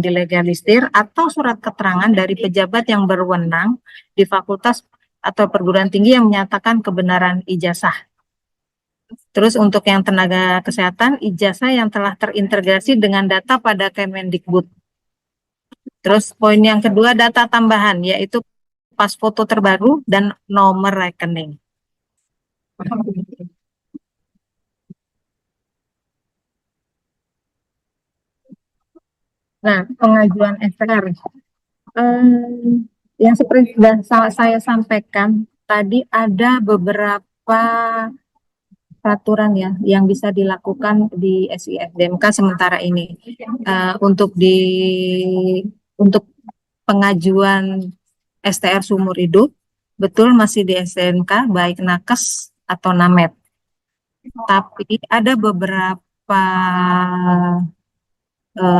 dilegalisir atau surat keterangan dari pejabat yang berwenang di fakultas atau perguruan tinggi yang menyatakan kebenaran ijazah. Terus untuk yang tenaga kesehatan, ijazah yang telah terintegrasi dengan data pada Kemendikbud. Terus poin yang kedua, data tambahan, yaitu pas foto terbaru dan nomor rekening. Nah, pengajuan SPR. Yang seperti sudah saya sampaikan, tadi ada beberapa peraturan ya yang bisa dilakukan di SISDMK sementara ini. Untuk pengajuan STR seumur hidup, betul masih di SDMK, baik nakes atau namet. Tapi ada beberapa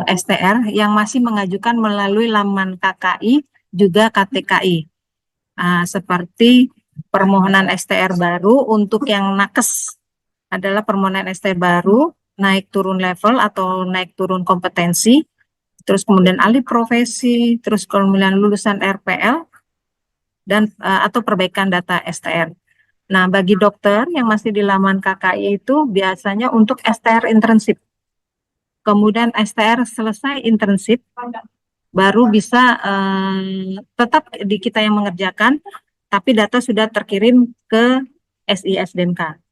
STR yang masih mengajukan melalui laman KKI juga KTKI, seperti permohonan STR baru untuk yang nakes adalah permohonan STR baru naik turun level atau naik turun kompetensi, terus kemudian alih profesi, terus kemudian lulusan RPL dan atau perbaikan data STR. Nah, bagi dokter yang masih di laman KKI itu biasanya untuk STR internship. Kemudian STR selesai internship, baru bisa tetap di kita yang mengerjakan, tapi data sudah terkirim ke SISDMK.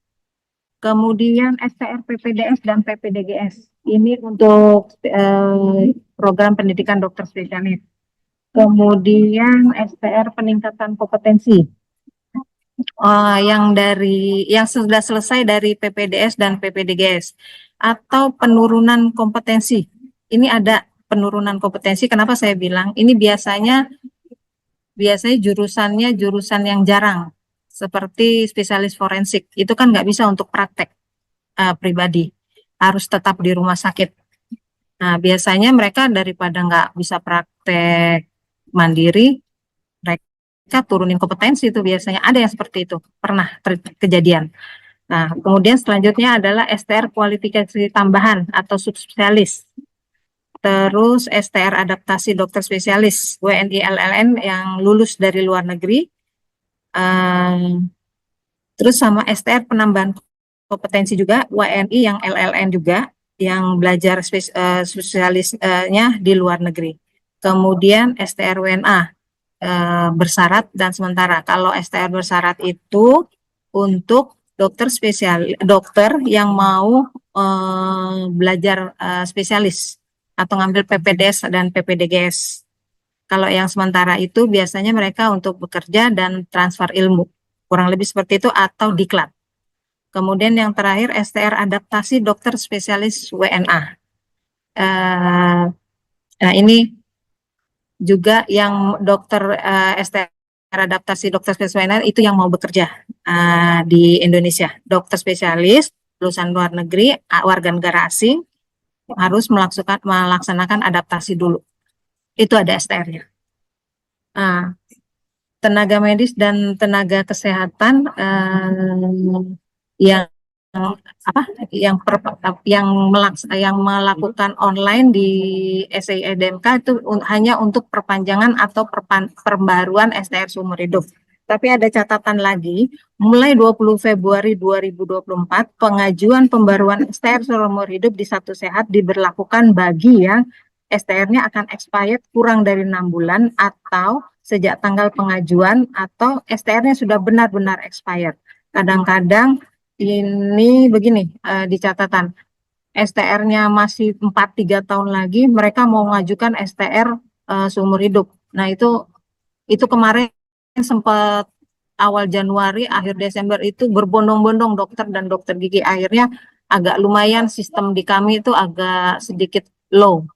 Kemudian STR PPDS dan PPDGS, ini untuk program pendidikan dokter spesialis. Kemudian STR peningkatan kompetensi, yang sudah selesai dari PPDS dan PPDGS, atau penurunan kompetensi. Ini ada penurunan kompetensi. Kenapa saya bilang ini biasanya jurusan yang jarang, seperti spesialis forensik. Itu kan nggak bisa untuk praktek pribadi, harus tetap di rumah sakit. Nah, biasanya mereka daripada nggak bisa praktek mandiri, mereka turunin kompetensi. Itu biasanya ada yang seperti itu, pernah kejadian. Nah, kemudian selanjutnya adalah STR kualifikasi tambahan atau subspesialis. Terus STR adaptasi dokter spesialis, WNI LLN yang lulus dari luar negeri. Terus sama STR penambahan kompetensi juga, WNI yang LLN juga, yang belajar spesialisnya di luar negeri. Kemudian STR WNA bersyarat dan sementara. Kalau STR bersyarat itu untuk dokter yang mau belajar spesialis atau ngambil PPDS dan PPDGS. Kalau yang sementara itu biasanya mereka untuk bekerja dan transfer ilmu, kurang lebih seperti itu, atau diklat. Kemudian yang terakhir STR adaptasi dokter spesialis WNA. Nah, ini juga yang dokter STR adaptasi dokter spesialis WNA itu yang mau bekerja di Indonesia. Dokter spesialis lulusan luar negeri, warga negara asing, harus melaksanakan adaptasi dulu. Itu ada STR-nya. Tenaga medis dan tenaga kesehatan yang melakukan online di SISDMK itu hanya untuk perpanjangan atau pembaruan STR seumur hidup. Tapi ada catatan lagi, mulai 20 Februari 2024, pengajuan pembaruan STR seumur hidup di Satu Sehat diberlakukan bagi yang STR-nya akan expired kurang dari 6 bulan atau sejak tanggal pengajuan atau STR-nya sudah benar-benar expired. Kadang-kadang ini begini di catatan, STR-nya masih 4-3 tahun lagi, mereka mau mengajukan STR seumur hidup. Nah, itu kemarin sempat awal Januari, akhir Desember itu berbondong-bondong dokter dan dokter gigi. Akhirnya agak lumayan sistem di kami itu agak sedikit low.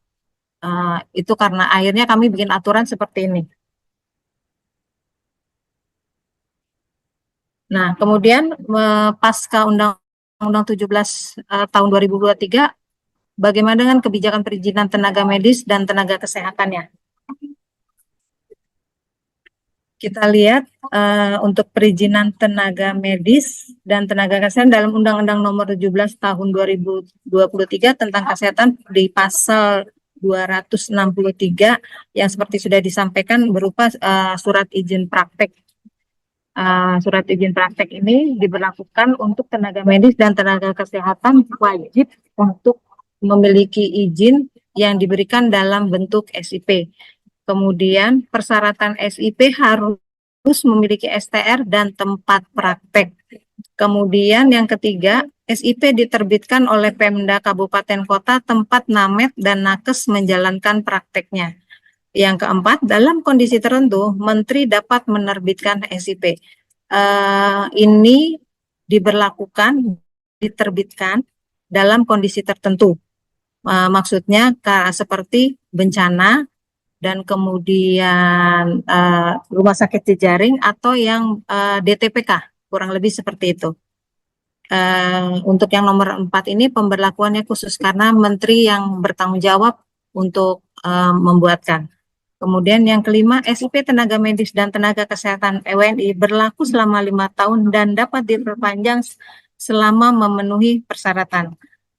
Itu karena akhirnya kami bikin aturan seperti ini. Nah, kemudian pasca Undang-Undang 17 tahun 2023, bagaimana dengan kebijakan perizinan tenaga medis dan tenaga kesehatannya? Kita lihat untuk perizinan tenaga medis dan tenaga kesehatan dalam Undang-Undang Nomor 17 Tahun 2023 tentang kesehatan di pasal 263 yang seperti sudah disampaikan berupa surat izin praktek. Surat izin praktek ini diberlakukan untuk tenaga medis dan tenaga kesehatan wajib untuk memiliki izin yang diberikan dalam bentuk SIP. Kemudian persyaratan SIP harus memiliki STR dan tempat praktek. Kemudian yang ketiga, SIP diterbitkan oleh Pemda Kabupaten Kota tempat Namet dan Nakes menjalankan prakteknya. Yang keempat, dalam kondisi tertentu, Menteri dapat menerbitkan SIP. Ini diterbitkan dalam kondisi tertentu. Maksudnya seperti bencana dan kemudian rumah sakit jejaring atau yang DTPK, kurang lebih seperti itu. Untuk yang nomor 4 ini pemberlakuannya khusus karena Menteri yang bertanggung jawab untuk membuatkan. Kemudian yang kelima, SIP tenaga medis dan tenaga kesehatan WNI berlaku selama 5 tahun dan dapat diperpanjang selama memenuhi persyaratan.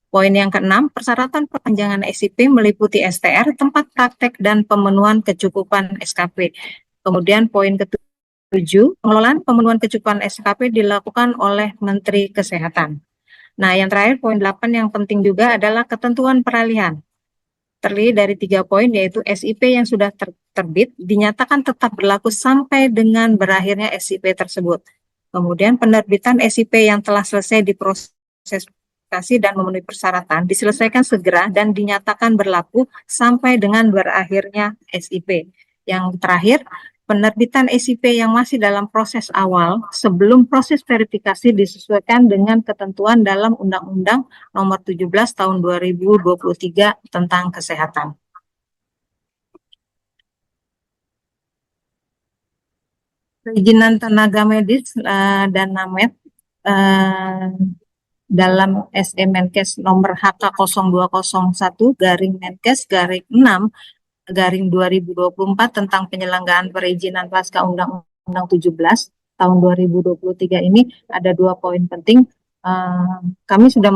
Poin yang keenam, persyaratan perpanjangan SIP meliputi STR, tempat praktek, dan pemenuhan kecukupan SKP. Kemudian poin ketujuh, pengelolaan pemenuhan kecukupan SKP dilakukan oleh Menteri Kesehatan. Nah, yang terakhir poin 8 yang penting juga adalah ketentuan peralihan. Terdiri dari 3 poin, yaitu SIP yang sudah terbit dinyatakan tetap berlaku sampai dengan berakhirnya SIP tersebut. Kemudian penerbitan SIP yang telah selesai diproses dan memenuhi persyaratan diselesaikan segera dan dinyatakan berlaku sampai dengan berakhirnya SIP. Yang terakhir, penerbitan SIP yang masih dalam proses awal sebelum proses verifikasi disesuaikan dengan ketentuan dalam Undang-Undang Nomor 17 Tahun 2023 tentang Kesehatan. Perizinan tenaga medis dan Namet dalam SE Menkes nomor HK 0201 garing Menkes garing 6 garing 2024 tentang penyelenggaraan perizinan pasca Undang-Undang 17 tahun 2023 ini ada 2 poin penting. Kami sudah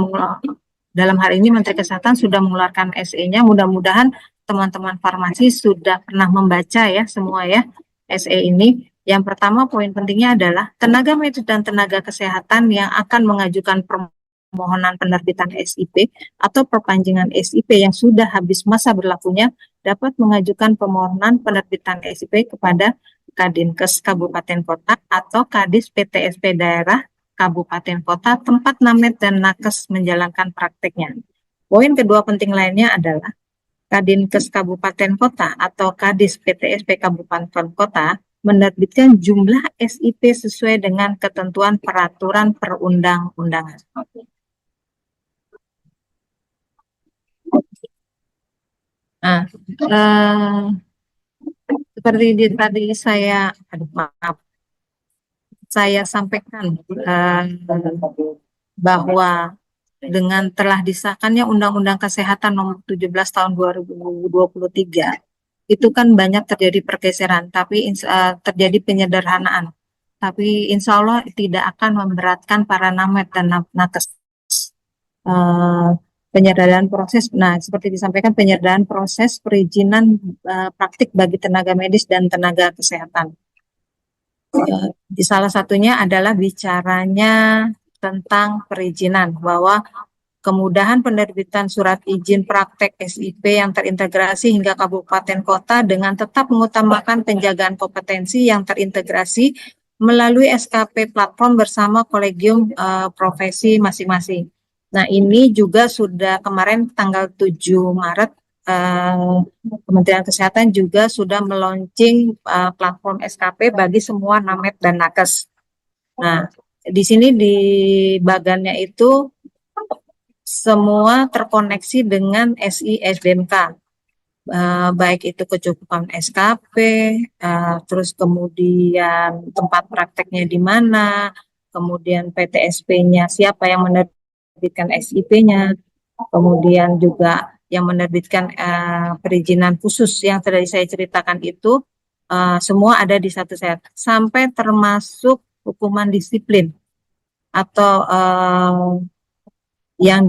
dalam hari ini Menteri Kesehatan sudah mengeluarkan SE-nya. Mudah-mudahan teman-teman farmasi sudah pernah membaca ya semua ya SE ini. Yang pertama poin pentingnya adalah tenaga medis dan tenaga kesehatan yang akan mengajukan permohonan penerbitan SIP atau perpanjangan SIP yang sudah habis masa berlakunya dapat mengajukan permohonan penerbitan SIP kepada Kadinkes Kabupaten Kota atau Kadis PTSP daerah Kabupaten Kota tempat Namet dan Nakes menjalankan prakteknya. Poin kedua penting lainnya adalah Kadinkes Kabupaten Kota atau Kadis PTSP Kabupaten Kota menerbitkan jumlah SIP sesuai dengan ketentuan peraturan perundang-undangan. Nah, seperti tadi saya sampaikan bahwa dengan telah disahkannya Undang-Undang Kesehatan Nomor 17 Tahun 2023, itu kan banyak terjadi pergeseran, tapi terjadi penyederhanaan. Tapi insya Allah tidak akan memberatkan para Namet dan Nakes. Penyederhanaan proses, nah seperti disampaikan penyederhanaan proses perizinan praktik bagi tenaga medis dan tenaga kesehatan. Di salah satunya adalah bicaranya tentang perizinan, bahwa kemudahan penerbitan surat izin praktek SIP yang terintegrasi hingga kabupaten kota dengan tetap mengutamakan penjagaan kompetensi yang terintegrasi melalui SKP platform bersama kolegium profesi masing-masing. Nah, ini juga sudah kemarin tanggal 7 Maret Kementerian Kesehatan juga sudah meluncing platform SKP bagi semua Namet dan Nakes. Nah, di sini di bagannya itu semua terkoneksi dengan SI SDMK, baik itu kecukupan SKP, terus kemudian tempat prakteknya di mana, kemudian PTSP-nya siapa yang menerbitkan SIP-nya, kemudian juga yang menerbitkan perizinan khusus yang tadi saya ceritakan itu, semua ada di satu set, sampai termasuk hukuman disiplin atau yang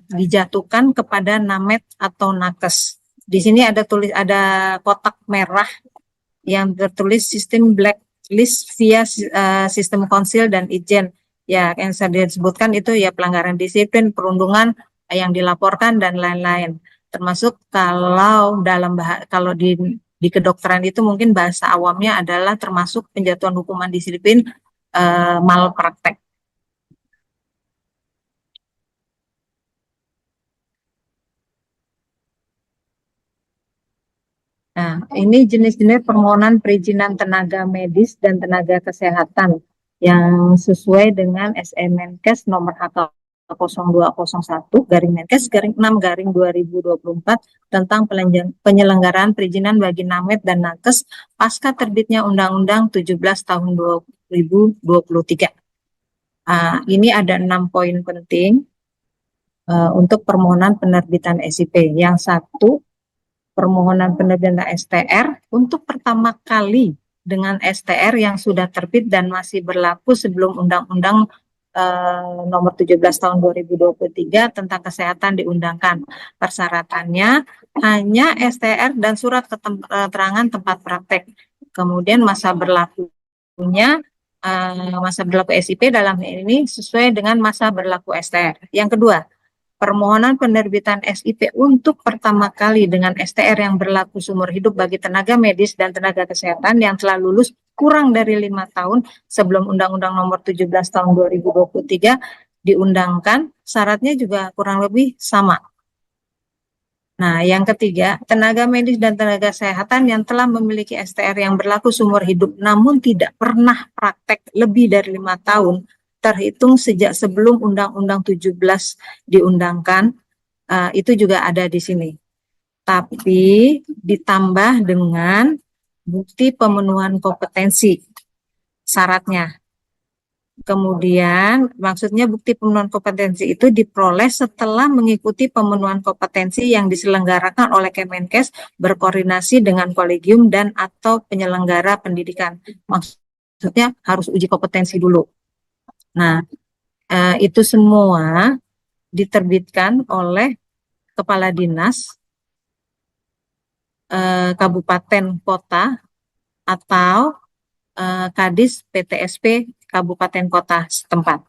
dijatuhkan kepada Namet atau Nakes. Di sini ada kotak merah yang tertulis sistem blacklist via sistem konsil dan ijen. Ya, yang saya disebutkan itu ya pelanggaran disiplin, perundungan yang dilaporkan dan lain-lain. Termasuk kalau di kedokteran itu mungkin bahasa awamnya adalah termasuk penjatuhan hukuman disiplin malpraktek. Nah, ini jenis-jenis permohonan perizinan tenaga medis dan tenaga kesehatan yang sesuai dengan SE Menkes nomor HK 0201 garing Menkes garing 6 garing 2024 tentang penyelenggaraan perizinan bagi Named dan Nakes pasca terbitnya Undang-Undang 17 tahun 2023. Ini ada 6 poin penting untuk permohonan penerbitan SIP. Yang satu, permohonan penerbitan STR untuk pertama kali dengan STR yang sudah terbit dan masih berlaku sebelum Undang-Undang nomor 17 tahun 2023 tentang kesehatan diundangkan. Persyaratannya hanya STR dan surat keterangan tempat praktek. Kemudian masa berlaku SIP dalam ini sesuai dengan masa berlaku STR. Yang kedua, permohonan penerbitan SIP untuk pertama kali dengan STR yang berlaku seumur hidup bagi tenaga medis dan tenaga kesehatan yang telah lulus kurang dari 5 tahun sebelum Undang-Undang nomor 17 tahun 2023 diundangkan, syaratnya juga kurang lebih sama. Nah, yang ketiga, tenaga medis dan tenaga kesehatan yang telah memiliki STR yang berlaku seumur hidup namun tidak pernah praktek lebih dari 5 tahun terhitung sejak sebelum Undang-Undang 17 diundangkan, itu juga ada di sini. Tapi ditambah dengan bukti pemenuhan kompetensi syaratnya. Kemudian maksudnya bukti pemenuhan kompetensi itu diperoleh setelah mengikuti pemenuhan kompetensi yang diselenggarakan oleh Kemenkes berkoordinasi dengan kolegium dan atau penyelenggara pendidikan. Maksudnya harus uji kompetensi dulu. Nah, itu semua diterbitkan oleh kepala dinas, kabupaten kota, atau Kadis PTSP kabupaten kota setempat.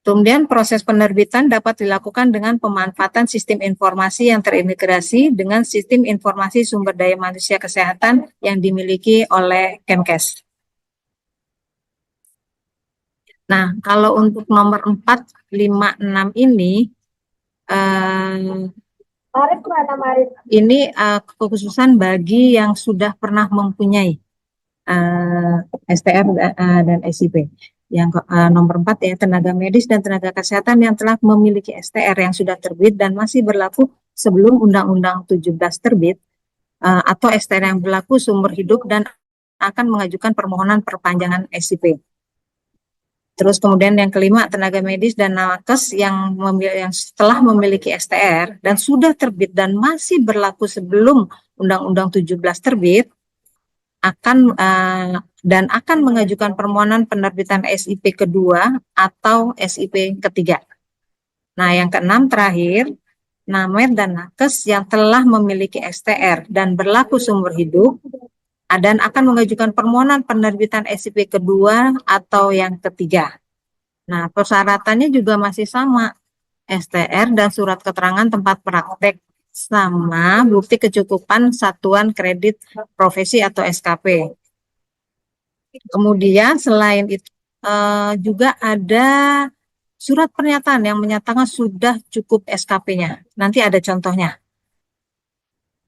Kemudian proses penerbitan dapat dilakukan dengan pemanfaatan sistem informasi yang terintegrasi dengan sistem informasi sumber daya manusia kesehatan yang dimiliki oleh Kemenkes. Nah, kalau untuk nomor 4, 5, 6 ini, ini kekhususan bagi yang sudah pernah mempunyai STR dan SIP. Yang nomor 4 ya, tenaga medis dan tenaga kesehatan yang telah memiliki STR yang sudah terbit dan masih berlaku sebelum Undang-Undang 17 terbit, atau STR yang berlaku seumur hidup dan akan mengajukan permohonan perpanjangan SIP. Terus kemudian yang kelima, tenaga medis dan nakes yang setelah memiliki STR dan sudah terbit dan masih berlaku sebelum Undang-Undang 17 terbit akan mengajukan permohonan penerbitan SIP kedua atau SIP ketiga. Nah, yang keenam terakhir, Named dan nakes yang telah memiliki STR dan berlaku seumur hidup dan akan mengajukan permohonan penerbitan SIP kedua atau yang ketiga. Nah, persyaratannya juga masih sama, STR dan surat keterangan tempat praktek sama bukti kecukupan satuan kredit profesi atau SKP. Kemudian selain itu juga ada surat pernyataan yang menyatakan sudah cukup SKP-nya. Nanti ada contohnya.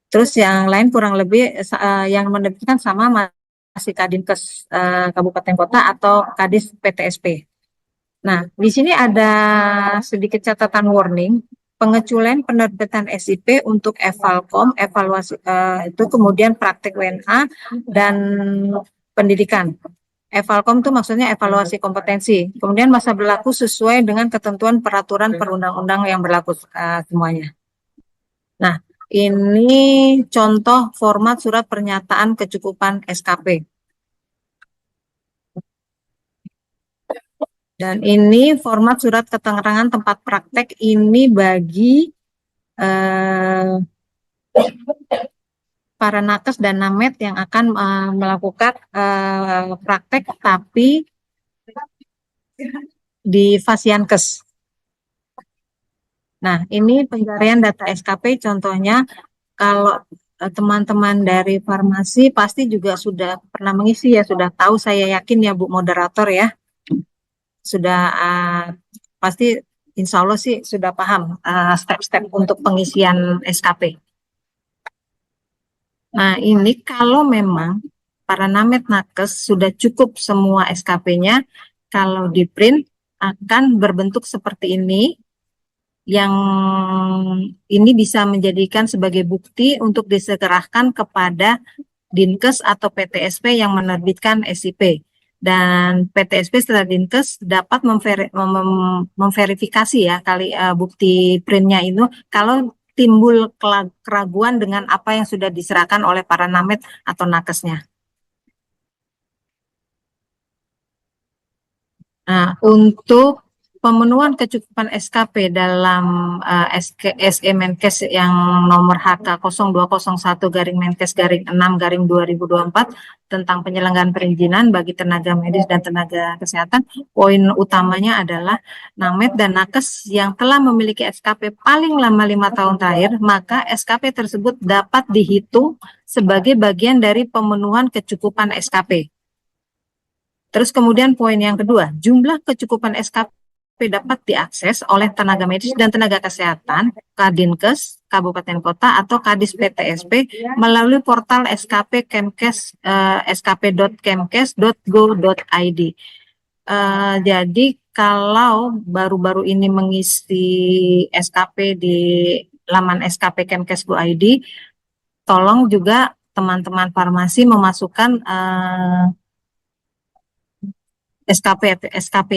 Terus yang lain kurang lebih yang menerbitkan sama masih Kadinkes Kabupaten Kota atau Kadis PTSP. Nah, di sini ada sedikit catatan warning, pengecualian penerbitan SIP untuk evalkom, evaluasi itu kemudian praktik WNA dan pendidikan. Evalkom itu maksudnya evaluasi kompetensi. Kemudian masa berlaku sesuai dengan ketentuan peraturan perundang-undang yang berlaku semuanya. Nah, ini contoh format surat pernyataan kecukupan SKP. Dan ini format surat keterangan tempat praktek ini bagi eh, para nakes dan namet yang akan melakukan praktek tapi di Fasiankes. Nah, ini pencarian data SKP contohnya kalau teman-teman dari farmasi pasti juga sudah pernah mengisi ya, sudah tahu saya yakin ya Bu moderator ya, sudah pasti insya Allah sih sudah paham step-step untuk pengisian SKP. Nah, ini kalau memang para namet nakes sudah cukup semua SKP-nya, kalau di print akan berbentuk seperti ini, yang ini bisa menjadikan sebagai bukti untuk disegerakan kepada Dinkes atau PTSP yang menerbitkan SIP. Dan PTSP setelah Dinkes dapat memverifikasi ya bukti printnya itu kalau timbul keraguan dengan apa yang sudah diserahkan oleh para namet atau nakesnya. Nah, untuk pemenuhan kecukupan SKP dalam SE Menkes yang nomor HK 0201-Menkes-6-2024 tentang penyelenggaraan perizinan bagi tenaga medis dan tenaga kesehatan, poin utamanya adalah namet dan nakes yang telah memiliki SKP paling lama 5 tahun terakhir, maka SKP tersebut dapat dihitung sebagai bagian dari pemenuhan kecukupan SKP. Terus kemudian poin yang kedua, jumlah kecukupan SKP dapat diakses oleh tenaga medis dan tenaga kesehatan, Kadinkes, Kabupaten Kota, atau Kadis PTSP melalui portal SKP Kemkes, skp.kemkes.go.id. Jadi kalau baru-baru ini mengisi SKP di laman skp Kemkes.go.id, tolong juga teman-teman farmasi memasukkan SKP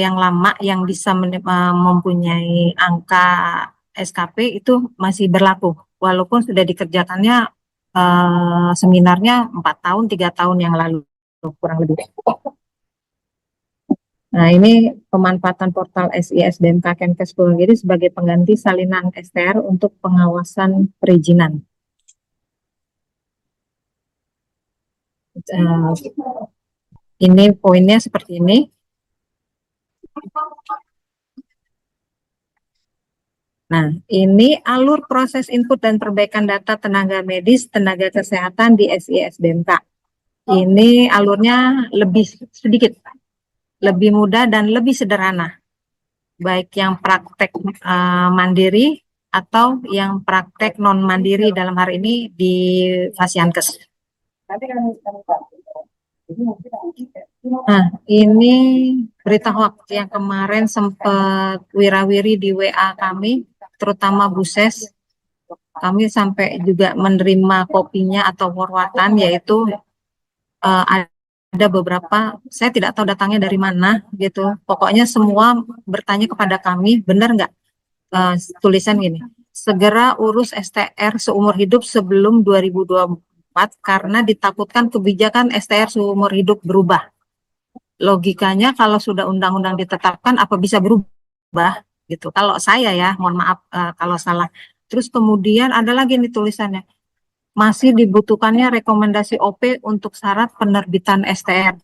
yang lama yang bisa mempunyai angka SKP itu masih berlaku walaupun sudah dikerjakannya seminarnya 4 tahun 3 tahun yang lalu kurang lebih. Nah, ini pemanfaatan portal SIS dan Kemkes Purwodadi sebagai pengganti salinan STR untuk pengawasan perizinan. Ini poinnya seperti ini. Nah, ini alur proses input dan perbaikan data tenaga medis, tenaga kesehatan di SIS DMK. Ini alurnya lebih sedikit, lebih mudah dan lebih sederhana. Baik yang praktek mandiri atau yang praktek non mandiri dalam hari ini di Fasiankes. Nah, ini berita hoax yang kemarin sempat wirawiri di WA kami, terutama Bu Ses. Kami sampai juga menerima kopinya atau forwardan, yaitu ada beberapa, saya tidak tahu datangnya dari mana gitu. Pokoknya semua bertanya kepada kami, benar nggak tulisan gini, segera urus STR seumur hidup sebelum 2024 karena ditakutkan kebijakan STR seumur hidup berubah. Logikanya kalau sudah undang-undang ditetapkan apa bisa berubah gitu. Kalau saya ya, mohon maaf kalau salah. Terus kemudian ada lagi nih tulisannya, masih dibutuhkannya rekomendasi OP untuk syarat penerbitan STR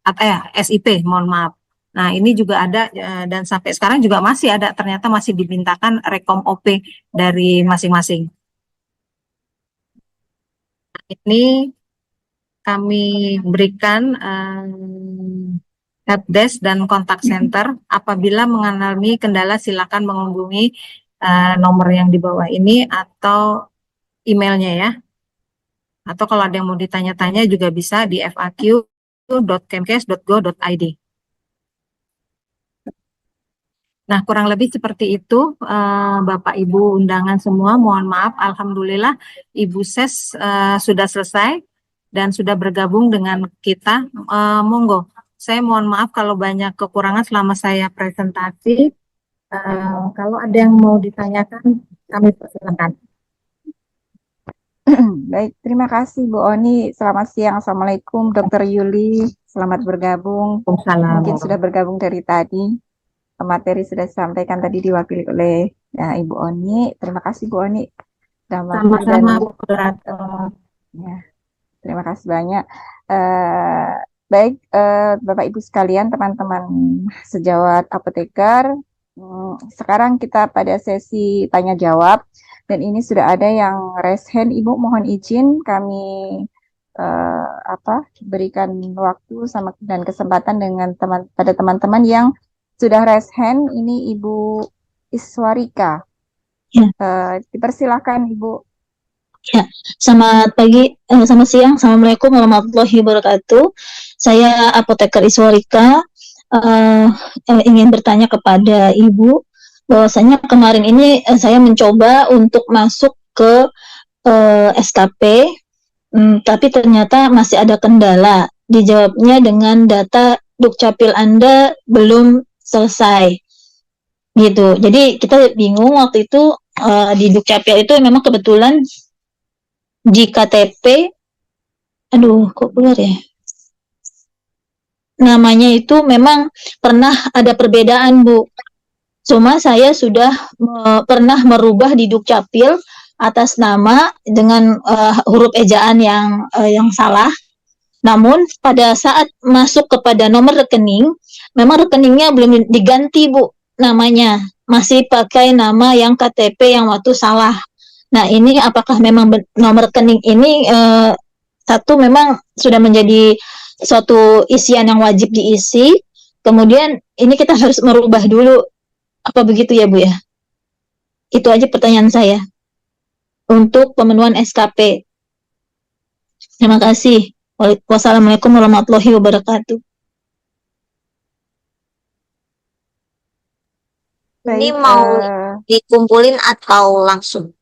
atau SIP, mohon maaf. Nah, ini juga ada dan sampai sekarang juga masih ada, ternyata masih dimintakan rekom OP dari masing-masing. Ini kami berikan helpdesk dan kontak center. Apabila mengalami kendala, silakan menghubungi nomor yang di bawah ini atau emailnya ya. Atau kalau ada yang mau ditanya-tanya juga bisa di faq.kemkes.go.id. Nah, kurang lebih seperti itu, Bapak Ibu undangan semua. Mohon maaf, alhamdulillah Ibu Ses sudah selesai dan sudah bergabung dengan kita. Monggo, saya mohon maaf kalau banyak kekurangan selama saya presentasi. Kalau ada yang mau ditanyakan, kami persilakan. Baik, terima kasih Bu Oni. Selamat siang. Assalamualaikum Dr. Yuli. Selamat bergabung. Mungkin sudah bergabung dari tadi. Materi sudah disampaikan tadi diwakili oleh Ya, Ibu Oni, terima kasih Bu Oni dalam waktu dan Sama-sama, Bu Ratu. ya, terima kasih banyak. Eh, Baik, Bapak Ibu sekalian, teman-teman sejawat apoteker, sekarang kita pada sesi tanya jawab dan ini sudah ada yang raise hand. Ibu mohon izin kami eh, berikan waktu sama dan kesempatan dengan pada teman-teman yang sudah raise hand. Ini Ibu Iswarika. Ya, Dipersilakan Ibu. ya. Selamat pagi, selamat siang. Assalamualaikum warahmatullahi wabarakatuh. Saya apoteker Iswarika. eh, ingin bertanya kepada Ibu bahwasanya kemarin ini saya mencoba untuk masuk ke SKP, tapi ternyata masih ada kendala. Dijawabnya dengan data Dukcapil Anda belum selesai. Gitu. Jadi kita bingung waktu itu di Dukcapil itu memang kebetulan di KTP, aduh kok keluar ya? Namanya itu memang pernah ada perbedaan, Bu. Cuma saya sudah pernah merubah di Dukcapil atas nama dengan huruf ejaan yang salah. Namun pada saat masuk kepada nomor rekening, memang rekeningnya belum diganti, Bu, namanya. Masih pakai nama yang KTP yang waktu salah. Nah, ini apakah memang nomor rekening ini satu memang sudah menjadi suatu isian yang wajib diisi. Kemudian ini kita harus merubah dulu. Apa begitu ya, Bu ya? Itu aja pertanyaan saya untuk pemenuhan SKP. Terima kasih. Wassalamualaikum warahmatullahi wabarakatuh. Ini Baik, mau dikumpulin atau langsung?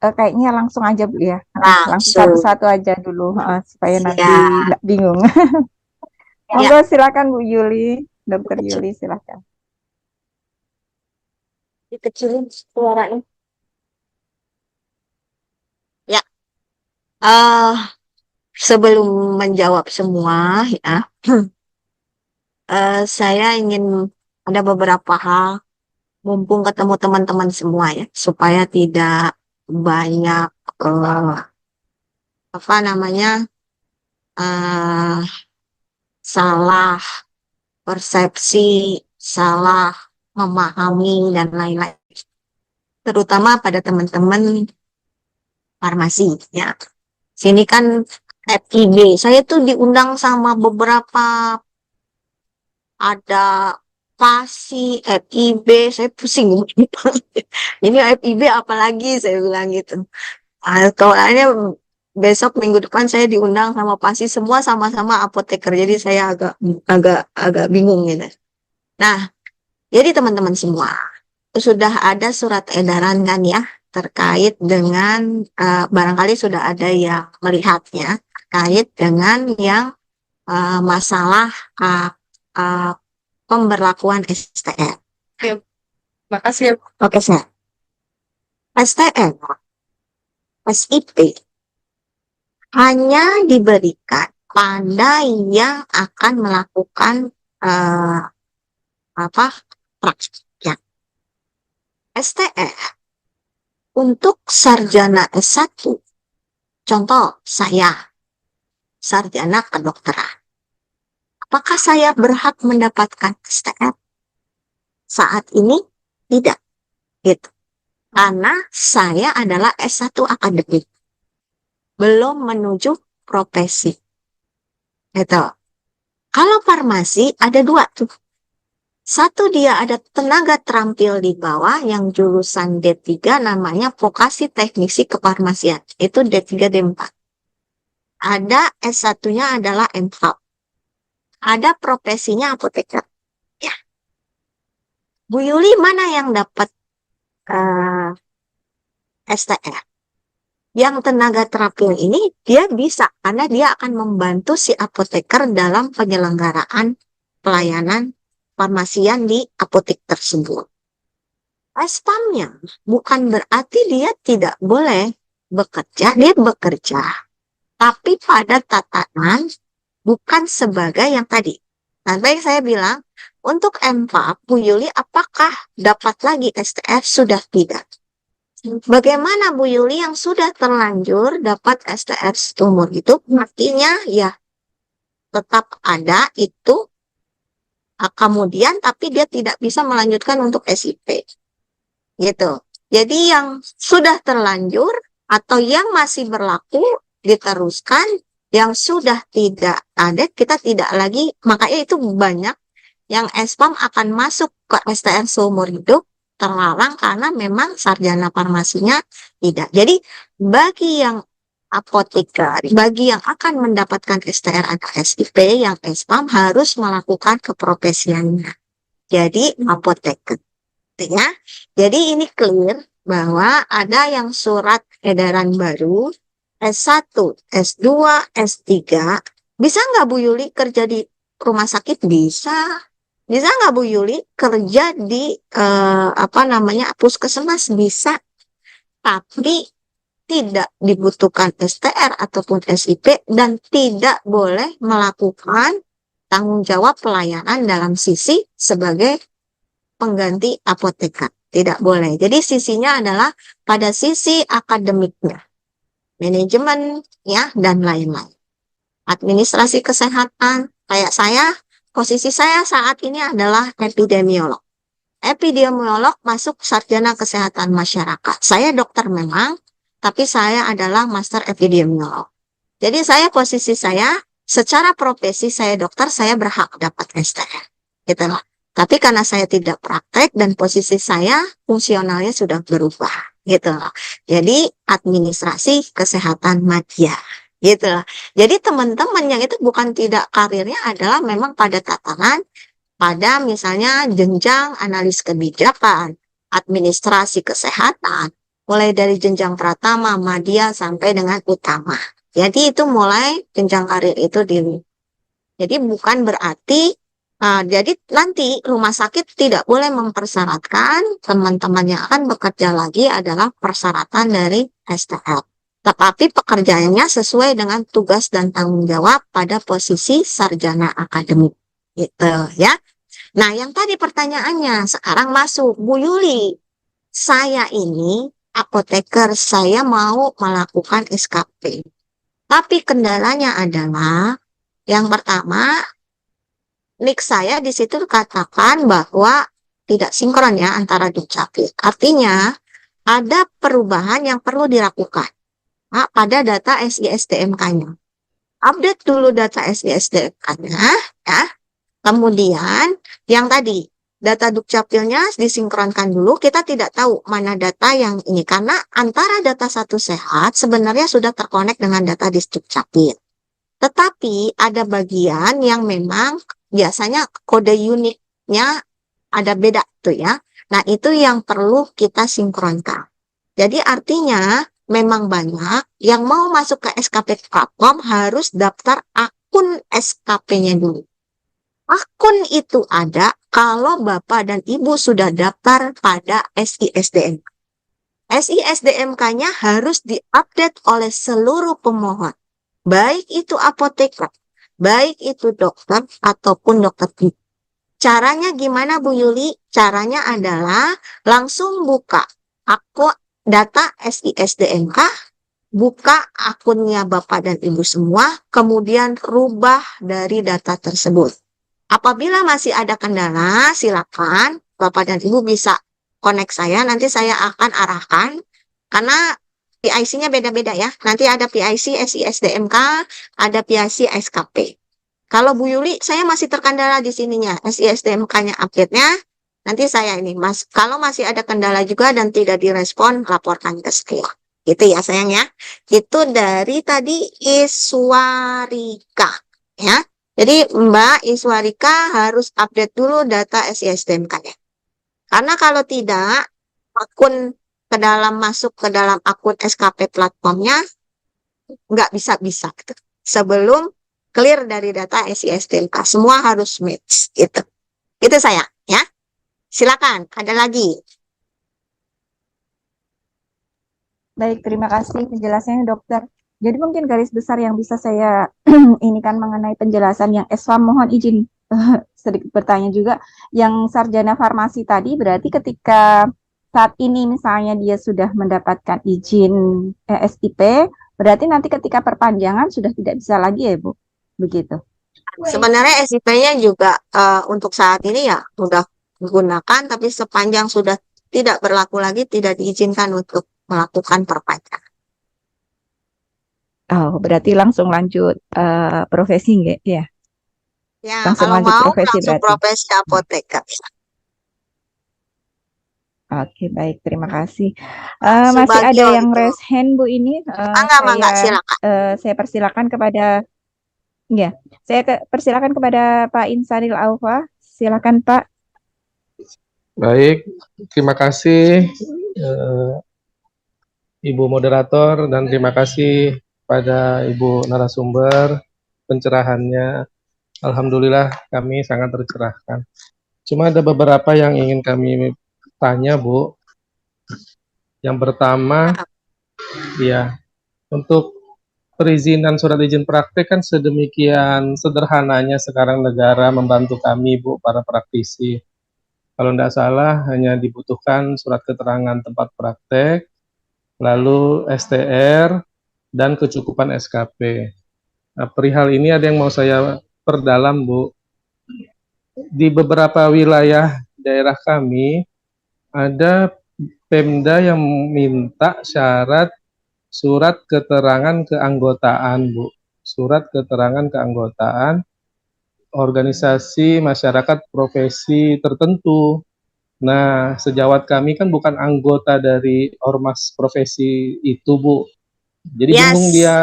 kayaknya langsung aja Bu ya. Langsung Langsung. satu-satu aja dulu supaya nanti Siap. nggak bingung. Ya. Monggo silakan Bu Yuli, Dokter Yuli silakan. Dikecilin suaranya. Ya. Sebelum menjawab semua ya, saya ingin ada beberapa hal, mumpung ketemu teman-teman semua ya, supaya tidak banyak apa namanya salah persepsi, salah memahami dan lain-lain, terutama pada teman-teman farmasi ya. Sini kan FIB, saya tuh diundang sama beberapa, ada PASI, FIB, saya pusing. Ini FIB apalagi saya bilang gitu. Soalnya besok minggu depan saya diundang sama PASI, semua sama-sama apoteker, jadi saya agak bingung gitu. Nah, jadi teman-teman semua sudah ada surat edaran kan ya, terkait dengan barangkali sudah ada yang melihatnya terkait dengan yang masalah pemberlakuan STR. Oke, makasih. Oke, saya. STR, SIP hanya diberikan pada yang akan melakukan praktik. Ya. STR untuk sarjana S1, contoh saya sarjana kedokteran. Apakah saya berhak mendapatkan STR? Saat ini tidak, gitu. Karena saya adalah S1 akademik, belum menuju profesi. Gitu. Kalau farmasi ada dua tuh. Satu, dia ada tenaga terampil di bawah yang jurusan D3 namanya vokasi teknisi kefarmasian. Itu D3 D4. Ada S1-nya adalah MPhal. Ada profesinya apoteker. Ya. Bu Yuli mana yang dapat STR? Yang tenaga terampil ini dia bisa karena dia akan membantu si apoteker dalam penyelenggaraan pelayanan farmasian di apotek tersebut. Spamnya bukan berarti dia tidak boleh bekerja, dia bekerja, tapi pada tatanan bukan sebagai yang tadi, Nah, baik saya bilang, untuk M4, Bu Yuli apakah dapat lagi STR? Sudah tidak. Bagaimana Bu Yuli yang sudah terlanjur dapat STR seumur hidup? Artinya ya tetap ada itu, kemudian tapi dia tidak bisa melanjutkan untuk SIP. Gitu. Jadi yang sudah terlanjur atau yang masih berlaku diteruskan, yang sudah tidak ada kita tidak lagi, makanya itu banyak yang SPAM akan masuk ke STR seumur hidup terlarang karena memang sarjana farmasinya tidak. Jadi bagi yang apoteker, bagi yang akan mendapatkan STR atau SIP, yang SPAM harus melakukan keprofesiannya. Jadi apoteker. Ya. Jadi ini clear bahwa ada yang surat edaran baru S1, S2, S3. Bisa nggak Bu Yuli kerja di rumah sakit? Bisa. Bisa nggak Bu Yuli kerja di puskesmas? Bisa. Tapi tidak dibutuhkan STR ataupun SIP dan tidak boleh melakukan tanggung jawab pelayanan dalam sisi sebagai pengganti apoteker. Tidak boleh. Jadi sisinya adalah pada sisi akademiknya, manajemen ya dan lain-lain. Administrasi kesehatan, kayak saya, posisi saya saat ini adalah epidemiolog. Epidemiolog masuk sarjana kesehatan masyarakat. Saya dokter memang, tapi saya adalah master epidemiolog. Jadi posisi saya secara profesi saya dokter, saya berhak dapat STR. Gitu loh. Tapi karena saya tidak praktek dan posisi saya fungsionalnya sudah berubah, gitu loh. Jadi administrasi kesehatan madya, gitu loh. Jadi teman-teman yang itu bukan tidak karirnya adalah memang pada tataran, pada misalnya jenjang analis kebijakan, administrasi kesehatan, mulai dari jenjang pratama, madya sampai dengan utama. Jadi itu mulai jenjang karir itu dulu. Jadi bukan berarti jadi nanti rumah sakit tidak boleh mempersyaratkan teman-teman yang akan bekerja lagi adalah persyaratan dari STR. Tetapi pekerjaannya sesuai dengan tugas dan tanggung jawab pada posisi sarjana akademik. Gitu ya. Nah, yang tadi pertanyaannya sekarang masuk, Bu Yuli. Saya ini apoteker, saya mau melakukan SKP. Tapi kendalanya adalah yang pertama, nik saya di situ katakan bahwa tidak sinkron ya antara Dukcapil. Artinya ada perubahan yang perlu dilakukan pada data SISDMK-nya. Update dulu data SISDMK-nya ya. Kemudian yang tadi data Dukcapilnya disinkronkan dulu. Kita tidak tahu mana data yang ini karena antara data satu sehat sebenarnya sudah terkonek dengan data di Dukcapil. Tetapi ada bagian yang memang biasanya kode uniknya ada beda tuh ya. Nah, itu yang perlu kita sinkronkan. Jadi artinya memang banyak yang mau masuk ke SKP platform harus daftar akun SKP-nya dulu. Akun itu ada kalau Bapak dan Ibu sudah daftar pada SISDMK. SISDMK-nya harus diupdate oleh seluruh pemohon. Baik itu apoteker, baik itu dokter ataupun dokter gigi. Caranya gimana Bu Yuli? Caranya adalah langsung buka akun data SISDMK, buka akunnya Bapak dan Ibu semua, kemudian rubah dari data tersebut. Apabila masih ada kendala, silakan Bapak dan Ibu bisa connect saya, nanti saya akan arahkan, karena PIC-nya beda-beda ya. Nanti ada PIC SISDMK, ada PIC SKP. Kalau Bu Yuli, saya masih terkendala di sininya. SISDMK-nya update-nya, nanti saya ini, Mas. Kalau masih ada kendala juga dan tidak direspon, laporkan ke saya. Gitu ya sayang ya. Itu dari tadi Iswarika. Ya. Jadi Mbak Iswarika harus update dulu data SISDMK-nya. Karena kalau tidak, akun masuk ke dalam akun SKP platformnya nggak bisa gitu. Sebelum clear dari data SISDMK, semua harus match gitu. Itu saya ya. Silakan, ada lagi. Baik, terima kasih penjelasannya dokter. Jadi mungkin garis besar yang bisa saya ini kan mengenai penjelasan yang S1 mohon izin sedikit bertanya juga, yang sarjana farmasi tadi berarti ketika saat ini misalnya dia sudah mendapatkan izin SIP, berarti nanti ketika perpanjangan sudah tidak bisa lagi ya Bu? Begitu. Sebenarnya SIP-nya juga untuk saat ini ya udah digunakan, tapi sepanjang sudah tidak berlaku lagi, tidak diizinkan untuk melakukan perpanjangan. Oh, berarti langsung lanjut profesi nggak? Ya, Ya, langsung kalau lanjut mau profesi langsung berarti. profesi apoteker. Oke, baik, terima kasih. Pak Masih ada Subagio yang itu. raise hand Bu ini. Mangga, silakan. Saya persilakan kepada, ya, persilakan kepada Pak Insanil Aufa. Silakan Pak. Baik, terima kasih Ibu moderator dan terima kasih pada Ibu narasumber pencerahannya. Alhamdulillah kami sangat tercerahkan. Cuma ada beberapa yang ingin kami tanya, Bu. Yang pertama, ya, untuk perizinan surat izin praktek kan sedemikian sederhananya sekarang negara membantu kami, Bu, para praktisi. Kalau tidak salah hanya dibutuhkan surat keterangan tempat praktek, lalu STR, dan kecukupan SKP. Nah, perihal ini ada yang mau saya perdalam, Bu. Di beberapa wilayah daerah kami, ada Pemda yang minta syarat surat keterangan keanggotaan, Bu. Surat keterangan keanggotaan organisasi masyarakat profesi tertentu. Nah, sejawat kami kan bukan anggota dari ormas profesi itu, Bu. Jadi bingung dia.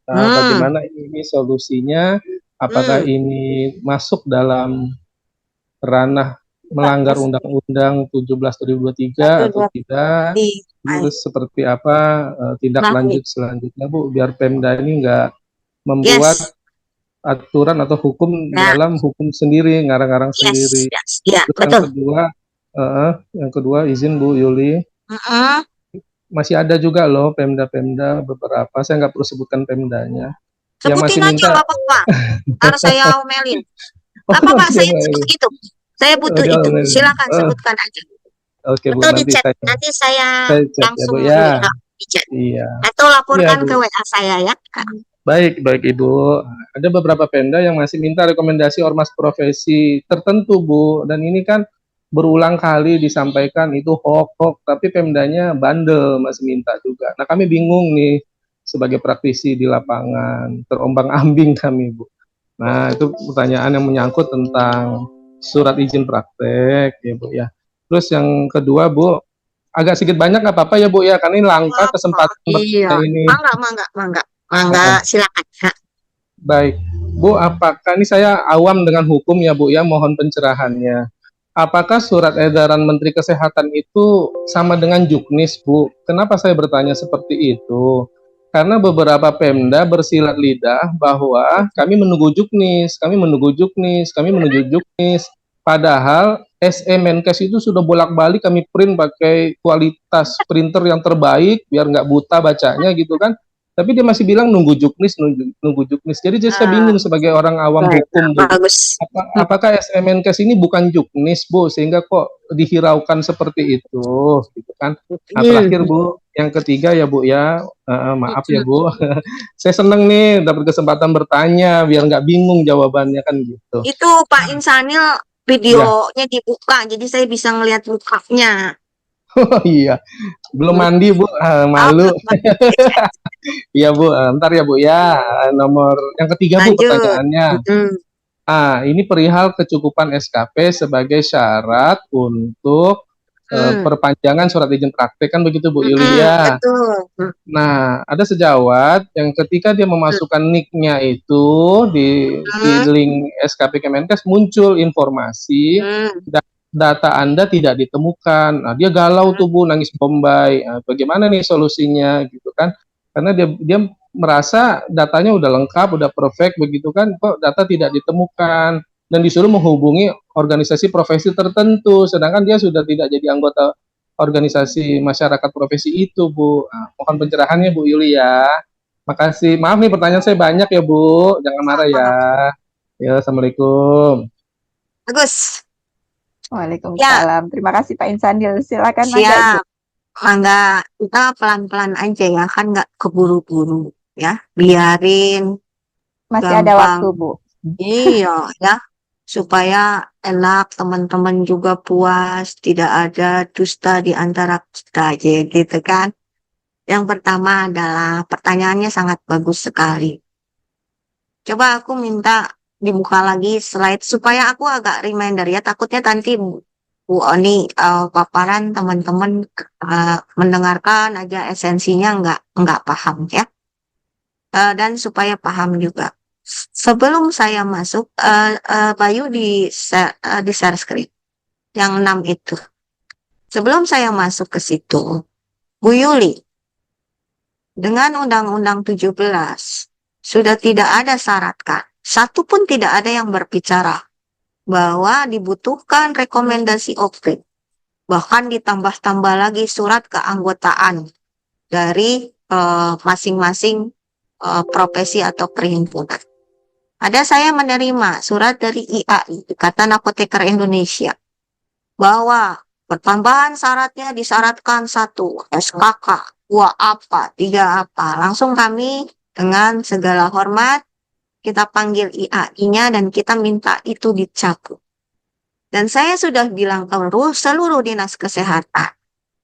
Nah, bagaimana ini solusinya? Apakah ini masuk dalam ranah melanggar Undang-Undang 17 2023 atau tidak? Terus seperti apa tindak lanjut selanjutnya, Bu? Biar Pemda ini nggak membuat aturan atau hukum dalam hukum sendiri, ngarang-ngarang sendiri. Ya, Terus yang kedua izin Bu Yuli, masih ada juga loh Pemda-Pemda beberapa, saya nggak perlu sebutkan Pemdanya, yang masih sebutin aja minta. nggak apa-apa. Harus saya omelin. Nggak apa-apa, saya butuh itu. Saya butuh itu. Silakan sebutkan aja. Oke, Bu, Atau di chat. Nanti saya chat langsung ya, Bu, ya. di chat. Iya. Atau laporkan Iya, Bu. ke WA saya ya. Baik Ibu. Ada beberapa Pemda yang masih minta rekomendasi ormas profesi tertentu, Bu. Dan ini kan berulang kali disampaikan itu hoax, tapi Pemdanya bandel masih minta juga. Nah, kami bingung nih sebagai praktisi di lapangan, terombang-ambing kami, Bu. Nah, itu pertanyaan yang menyangkut tentang surat izin praktek, ya Bu ya. Terus yang kedua, Bu, agak sedikit banyak nggak apa-apa ya Bu ya, karena ini langka kesempatan ini. Mangga, silakan. Baik, Bu, apakah ini saya awam dengan hukum ya Bu ya, mohon pencerahannya. Apakah surat edaran Menteri Kesehatan itu sama dengan juknis, Bu? Kenapa saya bertanya seperti itu? Karena beberapa Pemda bersilat lidah bahwa kami menunggu juknis, padahal SE Menkes itu sudah bolak-balik kami print pakai kualitas printer yang terbaik biar nggak buta bacanya gitu kan. Tapi dia masih bilang nunggu juknis. Jadi saya bingung sebagai orang awam hukum, Bu. Apakah SE Menkes ini bukan juknis, Bu, sehingga kok dihiraukan seperti itu, gitu kan? Nah, terakhir, Bu, yang ketiga ya, Bu ya, maaf ya, Bu. Saya seneng nih dapat kesempatan bertanya biar nggak bingung jawabannya kan gitu. Itu Pak Insanil videonya dibuka, jadi saya bisa ngelihat mukanya. Oh iya, belum mandi Bu, malu. Iya Bu, ntar ya Bu ya. Nomor yang ketiga Bu pertanyaannya. Ini perihal kecukupan SKP sebagai syarat untuk perpanjangan surat izin praktek kan begitu Bu Yulia. Betul. Nah, ada sejawat yang ketika dia memasukkan nick-nya itu di link SKP Kemenkes muncul informasi data Anda tidak ditemukan. Nah, dia galau tuh Bu, nangis bombay. Nah, bagaimana nih solusinya gitu kan? Karena dia merasa datanya udah lengkap, udah perfect begitu kan, kok data tidak ditemukan dan disuruh menghubungi organisasi profesi tertentu, sedangkan dia sudah tidak jadi anggota organisasi masyarakat profesi itu, Bu. Nah, mohon pencerahannya Bu Yuli ya. Makasih. Maaf nih pertanyaan saya banyak ya Bu, jangan marah ya. Ya, Assalamualaikum. Bagus. Ya, Waalaikumsalam. Terima kasih Pak Insandil. Silakan Mangga Ibu. siap. Mangga, kita pelan-pelan aja ya, kan nggak keburu-buru ya. Biarin Masih ada waktu, gampang. Bu. Iya ya, supaya enak, teman-teman juga puas, tidak ada dusta di antara kita aja gitu kan. Yang pertama adalah pertanyaannya sangat bagus sekali. Coba aku minta dibuka lagi slide supaya aku agak reminder ya, takutnya nanti Bu Oni paparan teman-teman mendengarkan aja esensinya nggak paham ya. Dan supaya paham juga. Sebelum saya masuk, Bayu di share screen yang 6 itu. Sebelum saya masuk ke situ, Bu Yuli, dengan Undang-Undang 17 sudah tidak ada syarat kan? Satu pun tidak ada yang berbicara bahwa dibutuhkan rekomendasi OP. Bahkan ditambah-tambah lagi surat keanggotaan dari masing-masing profesi atau perhimpunan. Ada saya menerima surat dari IAI, Ikatan Apoteker Indonesia, bahwa pertambahan syaratnya disyaratkan 1 SKK, 2 apa, 3 apa. Langsung kami dengan segala hormat kita panggil IAI-nya dan kita minta itu dicabut. Dan saya sudah bilang ke seluruh dinas kesehatan.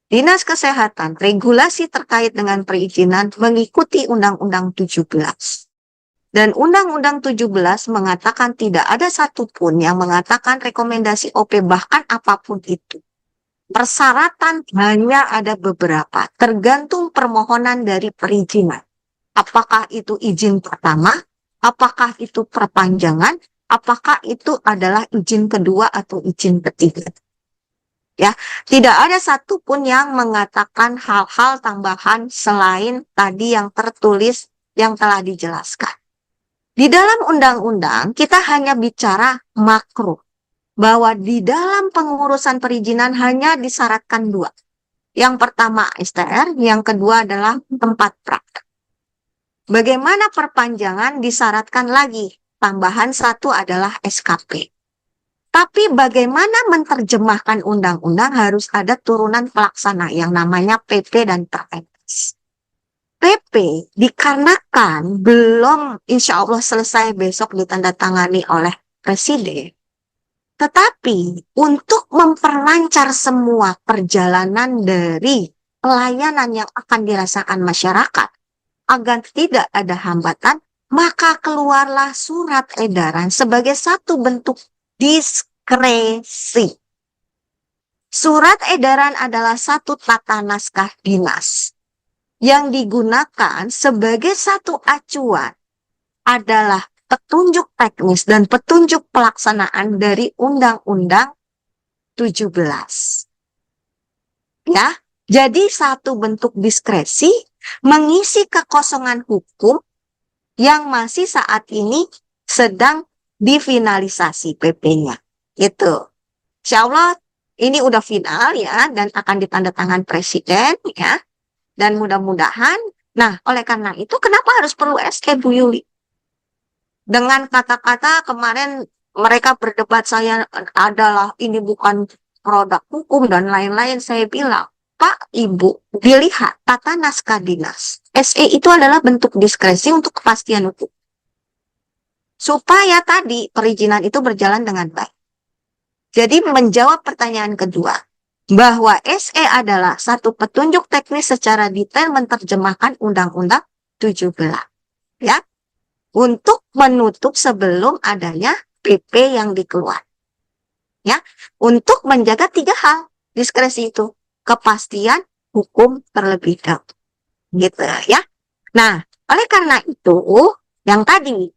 Dinas Kesehatan, regulasi terkait dengan perizinan mengikuti Undang-Undang 17. Dan Undang-Undang 17 mengatakan tidak ada satupun yang mengatakan rekomendasi OP bahkan apapun itu. Persyaratan hanya ada beberapa, tergantung permohonan dari perizinan. Apakah itu izin pertama, apakah itu perpanjangan, apakah itu adalah izin kedua atau izin ketiga. Ya, tidak ada satupun yang mengatakan hal-hal tambahan selain tadi yang tertulis yang telah dijelaskan. Di dalam undang-undang kita hanya bicara makro, bahwa di dalam pengurusan perizinan hanya disyaratkan 2. Yang pertama STR, yang kedua adalah tempat praktek. Bagaimana perpanjangan disyaratkan lagi, tambahan 1 adalah SKP. Tapi bagaimana menerjemahkan undang-undang harus ada turunan pelaksana yang namanya PP dan Perpres. PP dikarenakan belum insya Allah selesai besok ditandatangani oleh Presiden. Tetapi untuk memperlancar semua perjalanan dari pelayanan yang akan dirasakan masyarakat agar tidak ada hambatan, maka keluarlah surat edaran sebagai satu bentuk diskresi. Surat edaran adalah satu tata naskah dinas yang digunakan sebagai satu acuan adalah petunjuk teknis dan petunjuk pelaksanaan dari Undang-Undang 17. Ya, jadi satu bentuk diskresi mengisi kekosongan hukum yang masih saat ini sedang difinalisasi PP-nya. Itu. Insya Allah ini udah final ya dan akan ditandatangan Presiden ya. Dan mudah-mudahan, nah oleh karena itu kenapa harus perlu SK Bu Yuli? Dengan kata-kata kemarin mereka berdebat saya adalah ini bukan produk hukum dan lain-lain, saya bilang, Pak, Ibu, dilihat tata naskah dinas. SE itu adalah bentuk diskresi untuk kepastian hukum. Supaya tadi perizinan itu berjalan dengan baik. Jadi menjawab pertanyaan kedua, bahwa SE adalah satu petunjuk teknis secara detail menerjemahkan Undang-Undang 17. Ya, untuk menutup sebelum adanya PP yang dikeluarkan. Ya, untuk menjaga 3 hal diskresi itu, kepastian hukum terlebih dahulu. Gitu ya. Nah, oleh karena itu yang tadi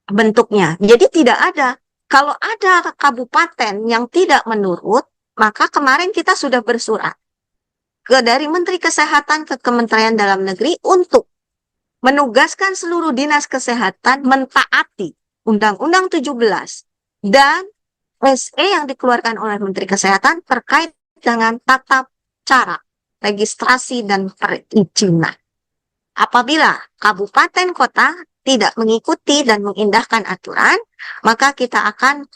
bentuknya. Jadi tidak ada. Kalau ada kabupaten yang tidak menurut, maka kemarin kita sudah bersurat dari Menteri Kesehatan ke Kementerian Dalam Negeri untuk menugaskan seluruh dinas kesehatan mentaati Undang-Undang 17 dan SE yang dikeluarkan oleh Menteri Kesehatan terkait dengan tata cara registrasi dan perizinan. Apabila kabupaten kota tidak mengikuti dan mengindahkan aturan, maka kita akan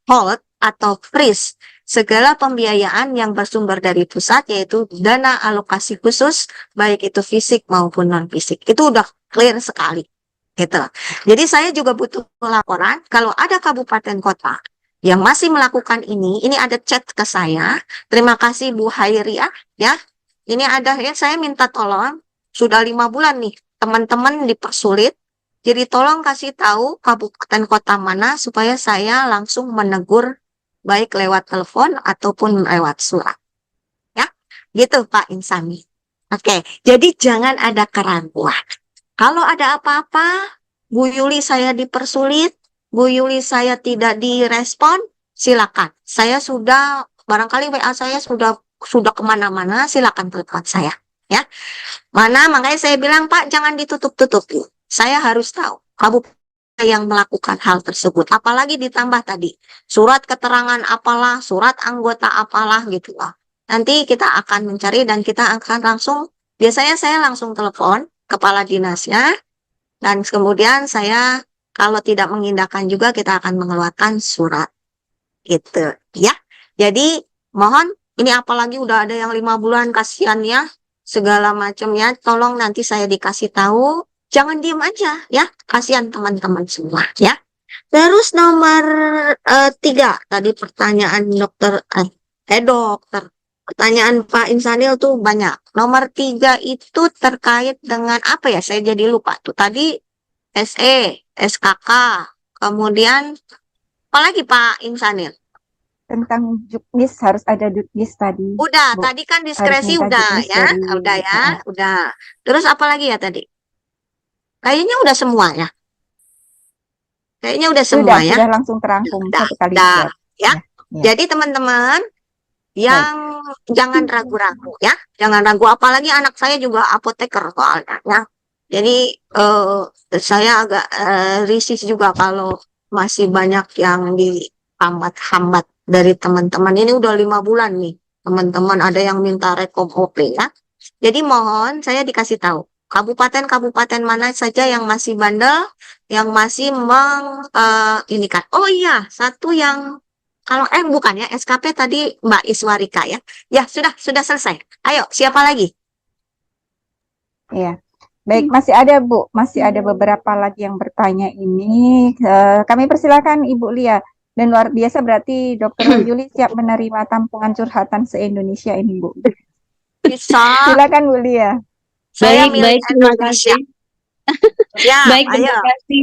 hold atau freeze segala pembiayaan yang bersumber dari pusat, yaitu dana alokasi khusus, baik itu fisik maupun non-fisik. Itu udah clear sekali. Gitu. Jadi saya juga butuh laporan kalau ada kabupaten kota yang masih melakukan ini ada chat ke saya. Terima kasih Bu Hairiah ya. Ini ada ya, saya minta tolong, sudah 5 bulan nih teman-teman dipersulit. Jadi tolong kasih tahu kabupaten kota mana supaya saya langsung menegur baik lewat telepon ataupun lewat surat. Ya, gitu Pak Insani. Oke, jadi jangan ada keraguan. Kalau ada apa-apa, Bu Yuli saya dipersulit, Bu Yuli saya tidak direspon, silakan. Saya sudah, barangkali WA saya sudah kemana-mana, silakan telepon saya. Ya, makanya saya bilang Pak jangan ditutup-tutupi. Saya harus tahu kabupaten yang melakukan hal tersebut. Apalagi ditambah tadi surat keterangan apalah, surat anggota apalah gitu lah. Nanti kita akan mencari dan kita akan langsung, biasanya saya langsung telepon kepala dinasnya, dan kemudian saya kalau tidak mengindahkan juga kita akan mengeluarkan surat gitu ya. Jadi mohon, ini apalagi udah ada yang 5 bulan, kasihan ya segala macamnya, tolong nanti saya dikasih tahu, jangan diem aja ya, kasihan teman-teman semua ya. Terus nomor 3 tadi pertanyaan dokter pertanyaan Pak Insanil tuh banyak. Nomor 3 itu terkait dengan apa ya? Saya jadi lupa tuh. Tadi SE, SKK, kemudian apalagi Pak Insanil? Tentang juknis, harus ada juknis tadi. Udah, Bu. tadi kan diskresi minta udah juknis ya, dari- udah ya, udah. Terus apa lagi ya tadi? Kayaknya udah semua ya. Kayaknya udah semua ya. Sudah langsung terangkum Udah, satu kali udah, jawab. ya. Ya. Jadi teman-teman yang jangan ragu-ragu ya, jangan ragu, apalagi anak saya juga apoteker soalnya ya. Jadi saya agak risih juga kalau masih banyak yang dihambat-hambat dari teman-teman. Ini udah 5 bulan nih teman-teman, ada yang minta rekom OP ya. Jadi mohon saya dikasih tahu kabupaten-kabupaten mana saja yang masih bandel, yang masih ini kan. Oh iya, satu yang kalau bukan ya, SKP tadi Mbak Iswarika ya. Ya, sudah selesai. Ayo, siapa lagi? Iya. Baik, masih ada Bu, masih ada beberapa lagi yang bertanya ini. Kami persilakan Ibu Lia. Dan luar biasa berarti Dr. Yuli siap menerima tampungan curhatan se-Indonesia ini Bu. Bisa. Silakan Bu Lia. Saya Baik, milik terima Indonesia. kasih. Ya, Baik, ayo. terima kasih.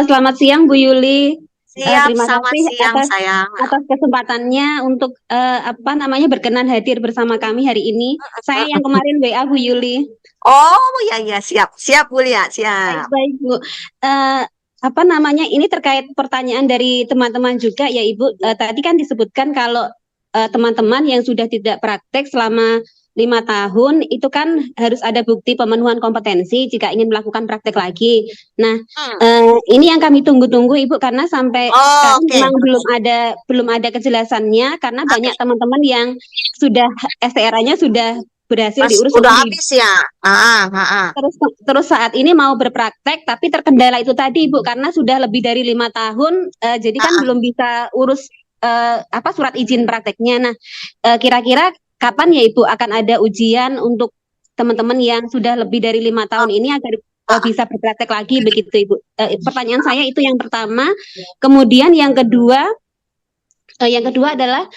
Selamat siang Bu Yuli. Siap, Terima selamat kasih siang sayang. atas kesempatannya untuk berkenan hadir bersama kami hari ini. Saya yang kemarin WA Bu Yuli. Oh, ya, siap. Siap, Bu Lia, siap. Baik, Bu. Ini terkait pertanyaan dari teman-teman juga ya Ibu. Tadi kan disebutkan kalau teman-teman yang sudah tidak praktek selama 5 tahun itu kan harus ada bukti pemenuhan kompetensi jika ingin melakukan praktek lagi. Nah, ini yang kami tunggu-tunggu Ibu, karena sampai sekarang oke. memang belum ada kejelasannya, karena banyak teman-teman yang sudah STRA-nya sudah berhasil diurus. Udah habis ya. Terus saat ini mau berpraktek tapi terkendala itu tadi Ibu, karena sudah lebih dari 5 tahun, jadi kan belum bisa urus surat izin prakteknya. Nah, kira-kira kapan ya Ibu akan ada ujian untuk teman-teman yang sudah lebih dari 5 tahun ini agar bisa berpraktek lagi begitu Ibu? Pertanyaan saya itu yang pertama. Kemudian yang kedua adalah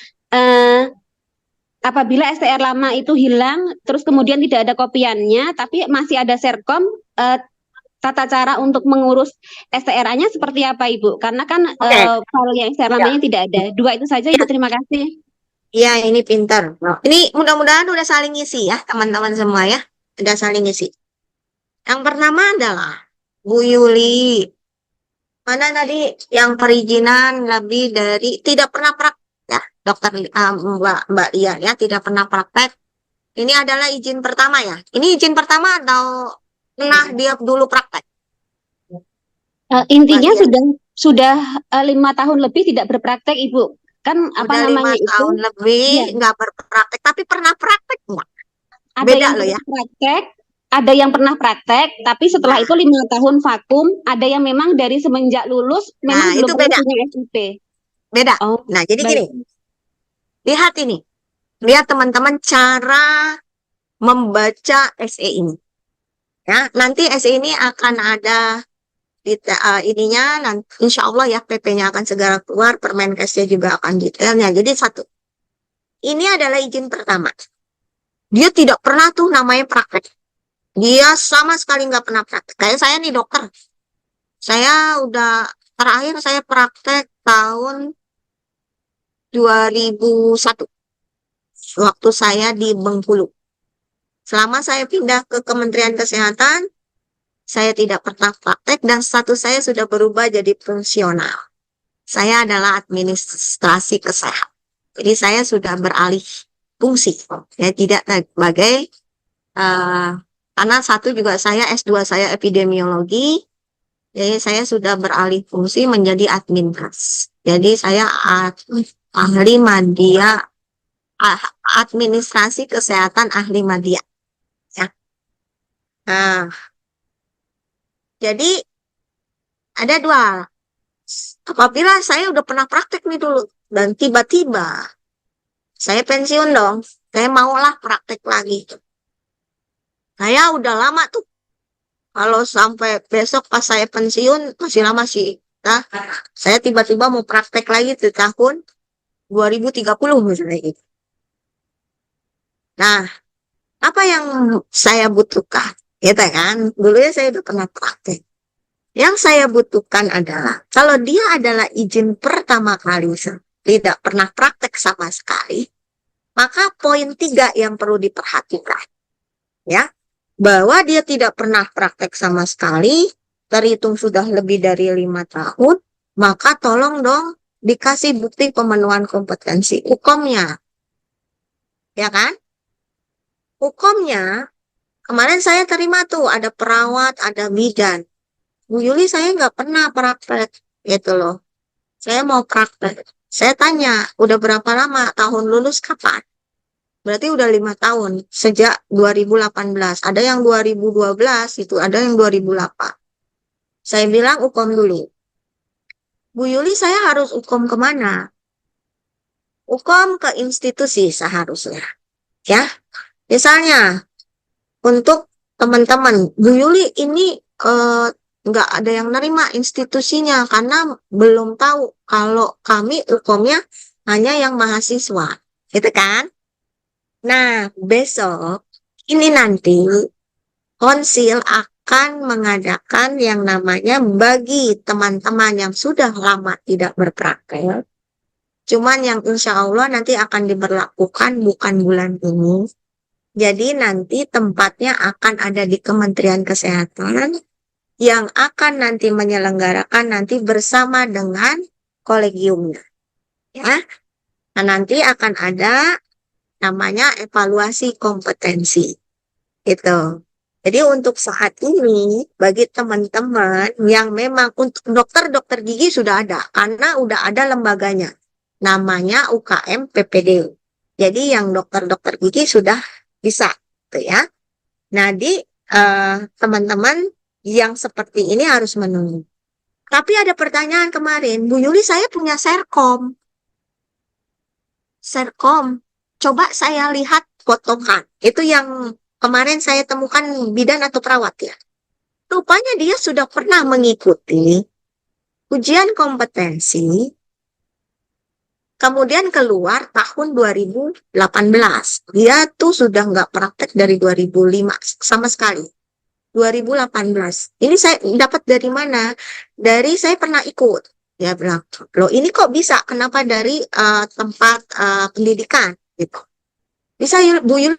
apabila STR lama itu hilang, terus kemudian tidak ada kopiannya, tapi masih ada Serkom, tata cara untuk mengurus STRA-nya seperti apa Ibu? Karena kan file yang STR lamanya tidak ada. 2 itu saja Ibu, terima kasih. Iya, ini pintar. Ini mudah-mudahan udah saling ngisi ya, teman-teman semua ya. Udah saling ngisi. Yang pertama adalah Bu Yuli. Mana tadi yang perizinan lebih dari tidak pernah praktek ya, Dokter Mbak Lia ya, tidak pernah praktek. Ini adalah izin pertama ya. Ini izin pertama atau pernah dia dulu praktek? Intinya sudah 5 tahun lebih tidak berpraktek Ibu. Kan Udah 5 tahun lebih nggak berpraktek, tapi pernah praktek nggak? Ada Beda yang loh ya. praktek, ada yang pernah praktek, tapi setelah itu 5 tahun vakum. Ada yang memang dari semenjak lulus memang Nah, belum itu pernah beda. punya SIP. Beda. Oh, Nah, jadi baik. gini, lihat ini. Lihat teman-teman cara membaca SE ini. Ya, nanti SE ini akan ada ininya, nanti insya Allah ya PP-nya akan segera keluar, Permenkesnya juga akan detailnya. Jadi satu, ini adalah izin pertama. Dia tidak pernah tuh namanya praktek. Dia sama sekali nggak pernah praktek. Kayak saya nih dokter. Saya udah terakhir saya praktek tahun 2001. Waktu saya di Bengkulu. Selama saya pindah ke Kementerian Kesehatan, saya tidak pernah praktek dan status saya sudah berubah jadi fungsional. Saya adalah administrasi kesehatan. Jadi saya sudah beralih fungsi. Ya, tidak sebagai karena satu juga saya S2 saya epidemiologi. Jadi saya sudah beralih fungsi menjadi admin kas. Jadi saya ahli media administrasi kesehatan ahli media. Ya. Nah, jadi ada dua. Apabila saya udah pernah praktek nih dulu dan tiba-tiba saya pensiun dong, saya maulah praktek lagi. Saya udah lama tuh. Kalau sampai besok pas saya pensiun masih lama sih. Nah, saya tiba-tiba mau praktek lagi di tahun 2030 misalnya gitu. Nah, apa yang saya butuhkan? Gitu kan? Dulunya saya udah pernah praktek. Yang saya butuhkan adalah, kalau dia adalah izin pertama kali, tidak pernah praktek sama sekali, maka poin 3 yang perlu diperhatikan. Ya, bahwa dia tidak pernah praktek sama sekali, terhitung sudah lebih dari 5 tahun, maka tolong dong dikasih bukti pemenuhan kompetensi hukumnya. Ya kan? Hukumnya, kemarin saya terima tuh, ada perawat, ada bidan. Bu Yuli saya nggak pernah praktek gitu loh. Saya mau praktek. Saya tanya, udah berapa lama? Tahun lulus kapan? Berarti udah 5 tahun. Sejak 2018. Ada yang 2012, itu ada yang 2008. Saya bilang hukum dulu. Bu Yuli saya harus hukum kemana? Hukum ke institusi seharusnya. Ya, misalnya untuk teman-teman, Bu Yuli ini nggak ada yang nerima institusinya karena belum tahu kalau kami hukumnya hanya yang mahasiswa, gitu kan? Nah, besok ini nanti konsil akan mengadakan yang namanya bagi teman-teman yang sudah lama tidak berpraktek, cuman yang insya Allah nanti akan diberlakukan bukan bulan ini. Jadi nanti tempatnya akan ada di Kementerian Kesehatan, yang akan nanti menyelenggarakan nanti bersama dengan kolegiumnya. Ya. Nah, nanti akan ada namanya evaluasi kompetensi. Itu. Jadi untuk saat ini bagi teman-teman yang memang untuk dokter gigi sudah ada karena udah ada lembaganya. Namanya UKM PPD. Jadi yang dokter gigi sudah bisa, gitu ya. Nah, di teman-teman yang seperti ini harus menunggu. Tapi ada pertanyaan kemarin, Bu Yuli saya punya Serkom. Serkom, coba saya lihat potongan. Itu yang kemarin saya temukan bidan atau perawat ya. Rupanya dia sudah pernah mengikuti ujian kompetensi, kemudian keluar tahun 2018. Dia tuh sudah nggak praktek dari 2005 sama sekali. 2018. Ini saya dapat dari mana? Dari saya pernah ikut. Dia bilang, loh ini kok bisa? Kenapa dari tempat pendidikan? Gitu. Bisa Bu Yul,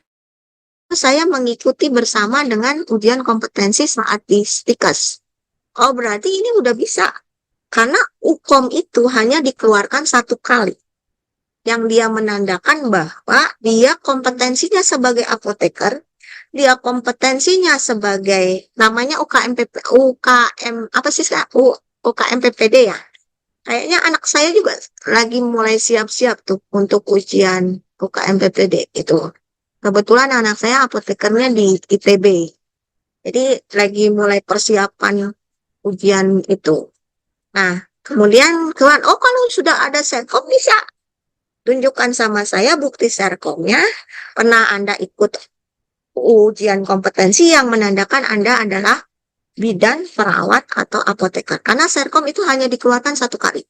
saya mengikuti bersama dengan ujian kompetensi saat di Stikes. Oh berarti ini udah bisa. Karena UKOM itu hanya dikeluarkan 1 kali. Yang dia menandakan bahwa dia kompetensinya sebagai apoteker, dia kompetensinya sebagai namanya UKM PPD ya. Kayaknya anak saya juga lagi mulai siap-siap tuh untuk ujian UKM PPD itu. Kebetulan anak saya apotekernya di ITB. Jadi lagi mulai persiapan ujian itu. Nah, kemudian kawan, oh kalau sudah ada Serkom bisa tunjukkan sama saya bukti Serkomnya. Pernah Anda ikut ujian kompetensi yang menandakan Anda adalah bidan, perawat, atau apoteker. Karena Serkom itu hanya dikeluarkan 1 kali.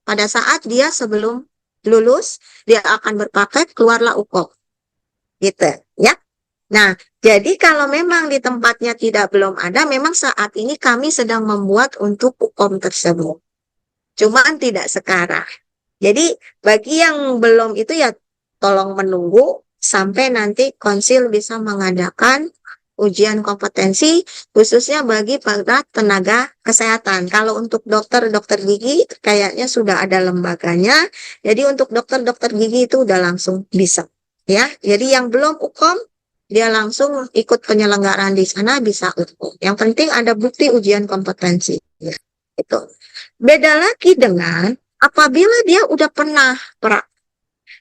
Pada saat dia sebelum lulus, dia akan berpraktek, keluarlah UKOM. Gitu, ya. Nah, jadi kalau memang di tempatnya belum ada, memang saat ini kami sedang membuat untuk UKOM tersebut. Cuman tidak sekarang. Jadi bagi yang belum itu ya tolong menunggu sampai nanti konsil bisa mengadakan ujian kompetensi khususnya bagi para tenaga kesehatan. Kalau untuk dokter gigi kayaknya sudah ada lembaganya. Jadi untuk dokter gigi itu udah langsung bisa. Ya, jadi yang belum UKOM dia langsung ikut penyelenggaraan di sana bisa UKOM. Yang penting ada bukti ujian kompetensi. Ya, itu. Beda lagi dengan apabila dia udah pernah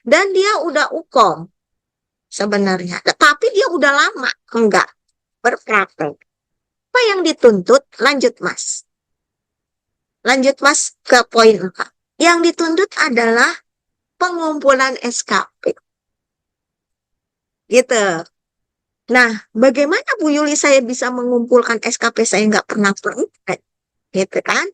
dan dia udah UKOM sebenarnya, tapi dia udah lama enggak berpraktek. Apa yang dituntut? Lanjut Mas. Lanjut Mas ke poin 4. Yang dituntut adalah pengumpulan SKP. Gitu. Nah, bagaimana Bu Yuli saya bisa mengumpulkan SKP saya nggak pernah praktek? Gitu kan?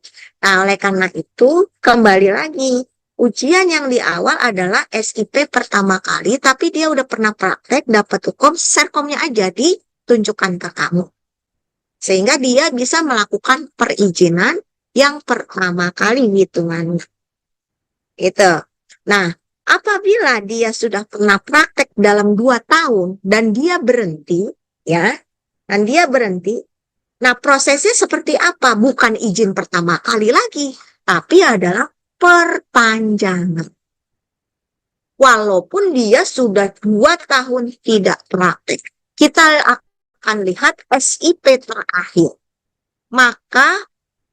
Nah, oleh karena itu, kembali lagi. Ujian yang di awal adalah SIP pertama kali, tapi dia udah pernah praktek, dapat hukum, Serkomnya aja ditunjukkan ke kamu. Sehingga dia bisa melakukan perizinan yang pertama kali hitungannya. Gitu. Nah, apabila dia sudah pernah praktek dalam 2 tahun dan dia berhenti, ya, dan dia berhenti, nah, prosesnya seperti apa? Bukan izin pertama kali lagi, tapi adalah perpanjangan. Walaupun dia sudah 2 tahun tidak praktek. Kita akan lihat SIP terakhir. Maka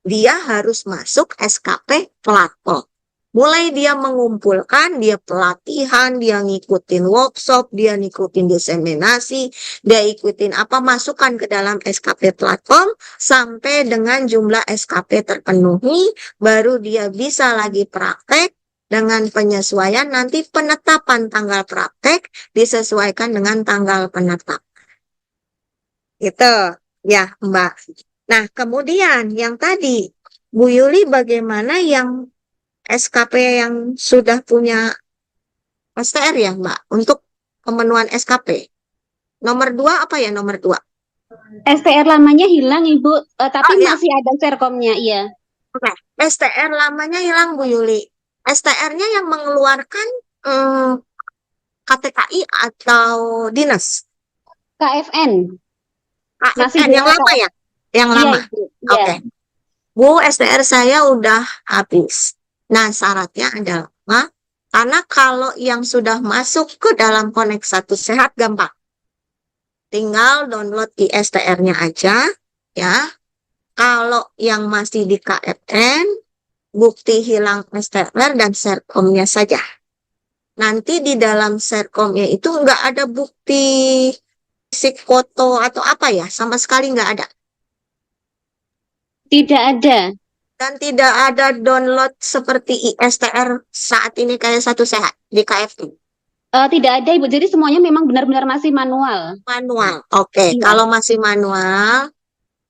dia harus masuk SKP platform. Mulai dia mengumpulkan, dia pelatihan, dia ngikutin workshop, dia ngikutin diseminasi, dia ikutin apa, masukkan ke dalam SKP platform, sampai dengan jumlah SKP terpenuhi, baru dia bisa lagi praktek dengan penyesuaian, nanti penetapan tanggal praktek disesuaikan dengan tanggal penetapan. Itu, ya Mbak. Nah, kemudian yang tadi, Bu Yuli bagaimana yang SKP yang sudah punya STR ya Mbak, untuk pemenuhan SKP. Nomor 2 apa ya nomor 2? STR lamanya hilang Ibu, tapi ya. masih ada Serkomnya, iya. Oke, STR lamanya hilang Bu Yuli. STR-nya yang mengeluarkan KTKI atau dinas? KFN. KFN yang lama ya? Yang lama? Iya, Ibu. Oke. Bu, STR saya udah habis. Nah, syaratnya adalah, karena kalau yang sudah masuk ke dalam Connect 1 Sehat gampang. Tinggal download ISTR-nya aja, ya. Kalau yang masih di KFN, bukti hilang STR dan Serkomnya saja. Nanti di dalam Serkomnya itu nggak ada bukti fisik foto atau apa ya, sama sekali nggak ada. Tidak ada. Dan tidak ada download seperti ISTR saat ini kayak 1 Sehat di KFN. Tidak ada Ibu, jadi semuanya memang benar-benar masih manual. Manual, oke. Iya. Kalau masih manual,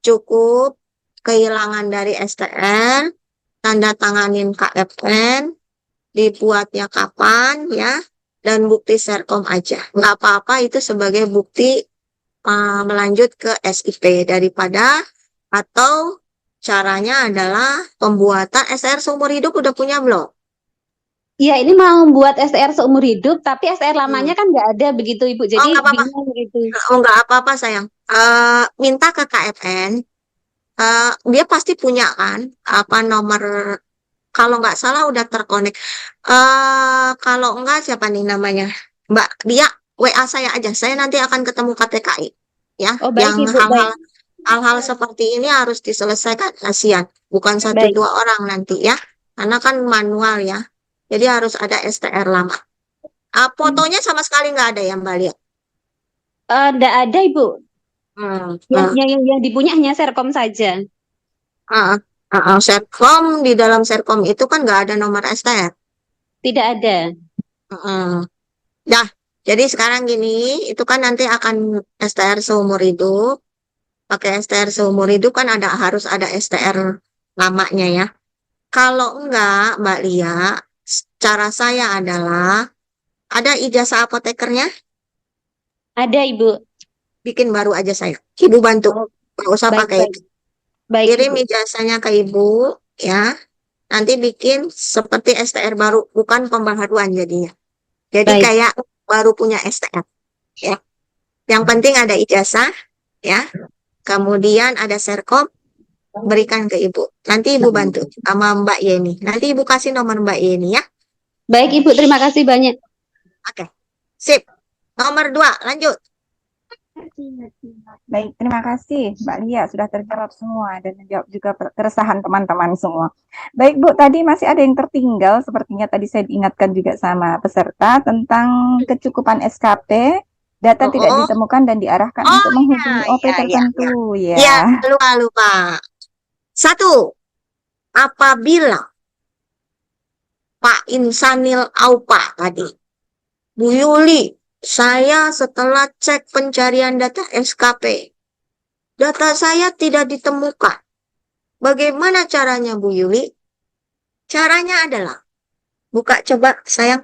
cukup kehilangan dari STR, tanda tanganin KFN, dibuatnya kapan ya, dan bukti Serkom aja. Nggak apa-apa itu sebagai bukti melanjut ke SIP daripada, atau caranya adalah pembuatan STR seumur hidup udah punya belum? Iya, ini mau buat STR seumur hidup, tapi STR lamanya kan nggak ada begitu Ibu, jadi nggak apa-apa. bingung gitu. Oh, nggak apa-apa sayang. Minta ke KFN, dia pasti punya kan, apa nomor, kalau nggak salah udah terkonek. Kalau enggak siapa nih namanya? Mbak Dia, WA saya aja. Saya nanti akan ketemu KTKI. Ya, Oh, baik, yang Ibu, baik. hal-hal seperti ini harus diselesaikan, kasihan. Bukan 1-2 Baik. orang nanti ya. Karena kan manual ya. Jadi harus ada STR lama. Fotonya sama sekali nggak ada ya Mbak lihat? Nggak ada Ibu. Hmm, Yang dipunya hanya Serkom saja. Serkom, di dalam Serkom itu kan nggak ada nomor STR. Tidak ada. Dah, jadi sekarang gini, itu kan nanti akan STR seumur hidup. Pakai STR seumur hidup kan harus ada STR lamanya ya. Kalau enggak, Mbak Lia, cara saya adalah ada ijazah apotekernya, Ada, Ibu. bikin baru aja saya. Ibu bantu, Oh, nggak usah baik, pakai baik. itu. Baik, Kirim Ibu. ijazahnya ke Ibu, ya. Nanti bikin seperti STR baru, bukan pembaharuan jadinya. Jadi Baik. kayak baru punya STR, ya. Yang penting ada ijazah, ya. Kemudian ada Serkom, berikan ke Ibu. Nanti Ibu bantu sama Mbak Yeni. Nanti Ibu kasih nomor Mbak Yeni ya. Baik, Ibu. Terima kasih banyak. Oke, sip. Nomor 2, lanjut. Baik, terima kasih Mbak Lia sudah terjawab semua dan menjawab juga keresahan teman-teman semua. Baik Bu, tadi masih ada yang tertinggal, sepertinya tadi saya diingatkan juga sama peserta tentang kecukupan SKP, data tidak Oh, ditemukan dan diarahkan oh untuk menghubungi OP ya. tertentu Ya, ya. lupa. 1. Apabila Pak Insanil Aupa tadi, Bu Yuli, saya setelah cek pencarian data SKP, data saya tidak ditemukan. Bagaimana caranya Bu Yuli? Caranya adalah, buka coba sayang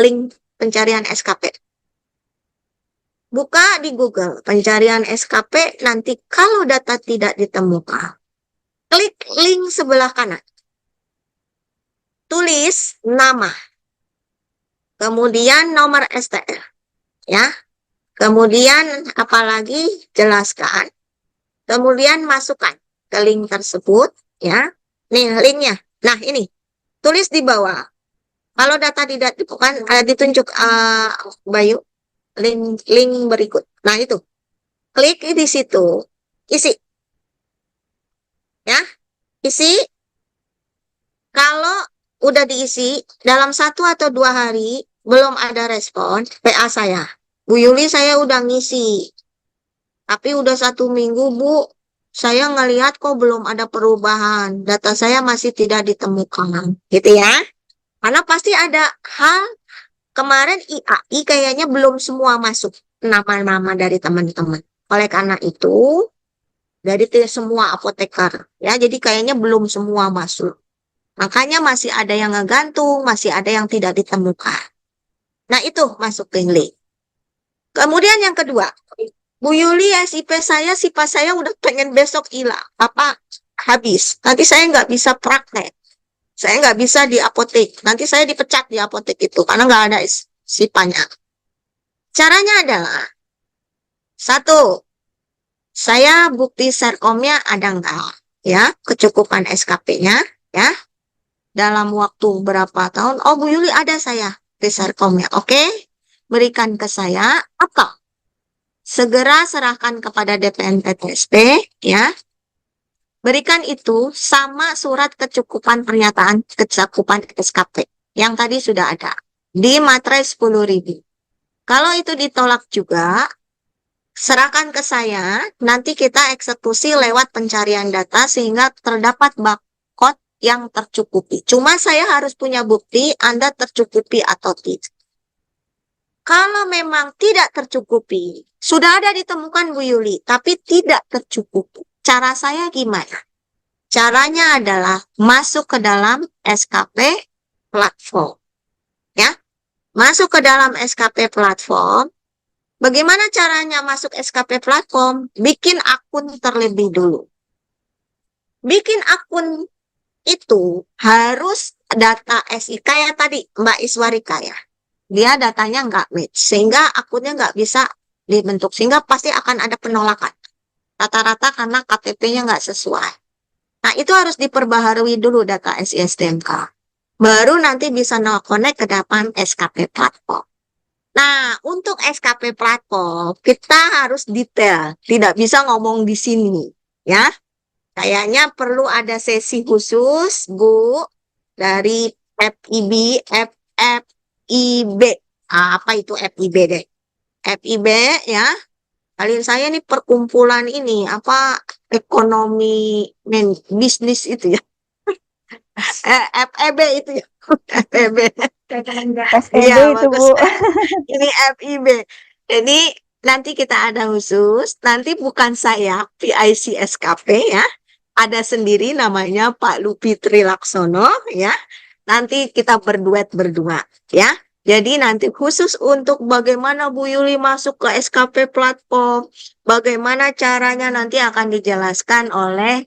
link pencarian SKP. Buka di Google pencarian SKP, nanti kalau data tidak ditemukan, klik link sebelah kanan. Tulis nama, kemudian nomor STR, ya. Kemudian apalagi jelaskan, kemudian masukkan ke link tersebut, ya. Nih linknya. Nah ini, tulis di bawah. Kalau data tidak ditemukan, ditunjuk Bayu, link berikut. Nah itu, klik di situ, isi, ya, isi. Kalau udah diisi, dalam 1 atau 2 hari belum ada respon, PA saya. Bu Yuli, saya udah ngisi. Tapi udah 1 minggu, Bu. Saya ngelihat kok belum ada perubahan. Data saya masih tidak ditemukan. Gitu ya. Karena pasti ada hal kemarin IAI kayaknya belum semua masuk nama-nama dari teman-teman. Oleh karena itu, dari semua apoteker. Ya, jadi kayaknya belum semua masuk. Makanya masih ada yang ngegantung, masih ada yang tidak ditemukan. Nah, itu masuk ke link. Kemudian yang kedua, Bu Yuli, SIP saya, SIPA saya udah pengen besok hilang. Habis. Nanti saya nggak bisa praktek. Saya nggak bisa di apotek. Nanti saya dipecat di apotek itu, karena nggak ada SIPA-nya. Caranya adalah, 1, saya bukti Serkomnya ada nggak? Ya, kecukupan SKP-nya, ya. Dalam waktu berapa tahun? Oh, Bu Yuli, ada saya di Serkomnya. Oke, berikan ke saya. Atau segera serahkan kepada DPNPTSP, ya. Berikan itu sama surat kecukupan pernyataan kecukupan SKP yang tadi sudah ada di materai 10.000. Kalau itu ditolak juga, serahkan ke saya, nanti kita eksekusi lewat pencarian data sehingga terdapat barcode yang tercukupi. Cuma saya harus punya bukti Anda tercukupi atau tidak. Kalau memang tidak tercukupi, sudah ada ditemukan Bu Yuli, tapi tidak tercukupi. Cara saya gimana? Caranya adalah masuk ke dalam SKP platform. Ya, masuk ke dalam SKP platform. Bagaimana caranya masuk SKP platform? Bikin akun terlebih dulu. Bikin akun itu harus data SI. Kayak tadi Mbak Iswarika ya. Dia datanya nggak match. Sehingga akunnya nggak bisa dibentuk. Sehingga pasti akan ada penolakan. Rata-rata karena KTP-nya nggak sesuai. Nah, itu harus diperbaharui dulu data SI-STMK. Baru nanti bisa connect ke depan SKP platform. Nah, untuk SKP platform, kita harus detail. Tidak bisa ngomong di sini. Ya, kayaknya perlu ada sesi khusus, Bu, dari FIB. Apa itu FIB deh? FIB ya. Kalian saya nih perkumpulan ini apa ekonomi bisnis itu ya. FEB itu ya. FEB. SEB Iya, itu bagus. Bu. Ini FIB. Jadi nanti kita ada khusus, nanti bukan saya PIC SKP ya. Ada sendiri namanya Pak Lupi Trilaksono ya. Nanti kita berduet berdua ya. Jadi nanti khusus untuk bagaimana Bu Yuli masuk ke SKP platform, bagaimana caranya nanti akan dijelaskan oleh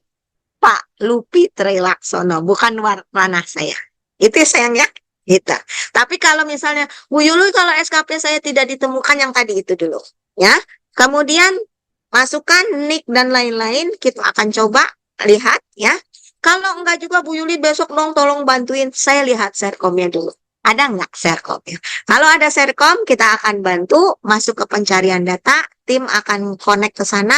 Pak Lupi Trilaksono, bukan ranah saya. Itu sayangnya. Gitu. Tapi kalau misalnya Bu Yuli kalau SKP saya tidak ditemukan yang tadi itu dulu, ya. Kemudian masukkan nick dan lain-lain, kita akan coba lihat ya. Kalau enggak juga Bu Yuli besok dong tolong bantuin saya lihat Serkomnya dulu. Ada enggak Serkomnya? Kalau ada Serkom, kita akan bantu masuk ke pencarian data, tim akan connect ke sana,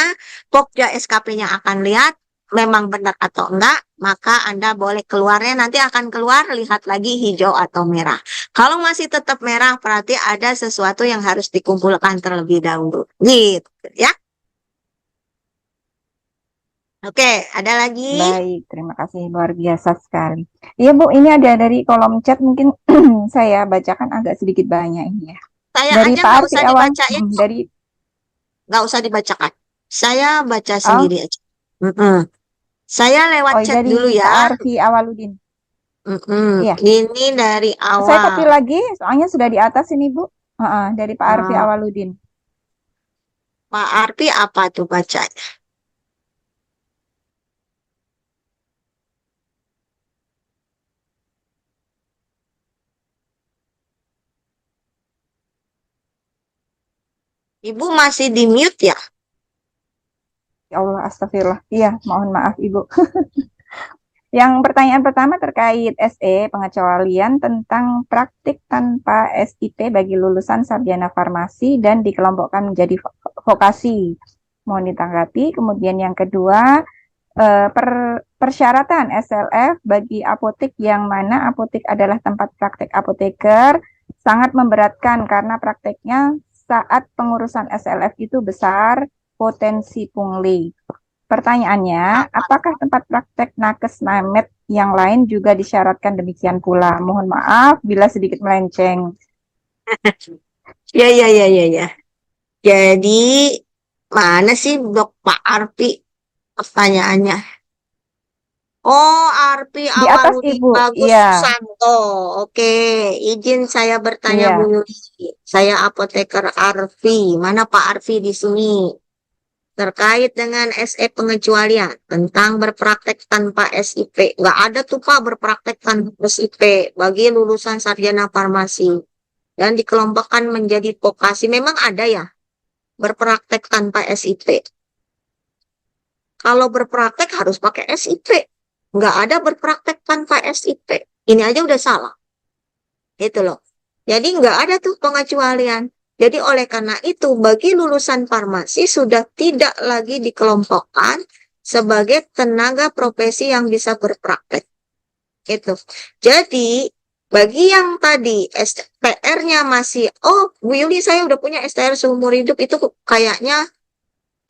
Pokja SKP-nya akan lihat memang benar atau enggak, maka Anda boleh keluarnya nanti akan keluar, lihat lagi hijau atau merah. Kalau masih tetap merah, berarti ada sesuatu yang harus dikumpulkan terlebih dahulu. Gitu, ya. Oke, ada lagi? Baik, terima kasih luar biasa sekali. Iya Bu, ini ada dari kolom chat mungkin saya bacakan agak sedikit banyak ini ya. Saya Dari aja Pak nggak Arfi usah awal, dibacain, dari nggak usah dibacakan. Saya baca oh, sendiri aja. Saya lewat chat dari dulu Pak ya. Arfi Awaludin. Iya, Ini dari saya copy awal. lagi, soalnya sudah di atas ini Bu. Dari Pak Arfi Eh, Awaludin. Pak Arfi apa tuh bacanya? Ibu masih di mute ya? Ya Allah, astagfirullah. Iya, mohon maaf Ibu. Yang pertanyaan pertama terkait SE, pengecualian tentang praktik tanpa SIP bagi lulusan sarjana farmasi dan dikelompokkan menjadi vokasi. Mohon ditanggapi. Kemudian yang kedua, persyaratan SLF bagi apotek yang mana apotek adalah tempat praktek apoteker sangat memberatkan karena prakteknya saat pengurusan SLF itu besar potensi pungli. Pertanyaannya, apakah tempat praktek nakes namet yang lain juga disyaratkan demikian pula? Mohon maaf bila sedikit melenceng. Ya. Jadi, mana sih Dok Pak Arfi pertanyaannya? Oh, Arfi Di atas Awaludin Ibu, Bagus iya, Susanto. Oke, izin saya bertanya iya. Bu Yuli. Saya apoteker Arfi. Mana Pak Arfi di sini? Terkait dengan SE pengecualian tentang berpraktek tanpa SIP. Nggak ada tuh Pak berpraktek tanpa SIP bagi lulusan sarjana farmasi. Dan dikelompokkan menjadi vokasi. Memang ada ya berpraktek tanpa SIP. Kalau berpraktek harus pakai SIP. Nggak ada berpraktek tanpa SIP. Ini aja udah salah. Itu loh. Jadi nggak ada tuh pengecualian. Jadi oleh karena itu bagi lulusan farmasi sudah tidak lagi dikelompokkan sebagai tenaga profesi yang bisa berpraktek. Itu. Jadi bagi yang tadi STR-nya masih, oh Bu Yuli saya udah punya STR seumur hidup, itu kayaknya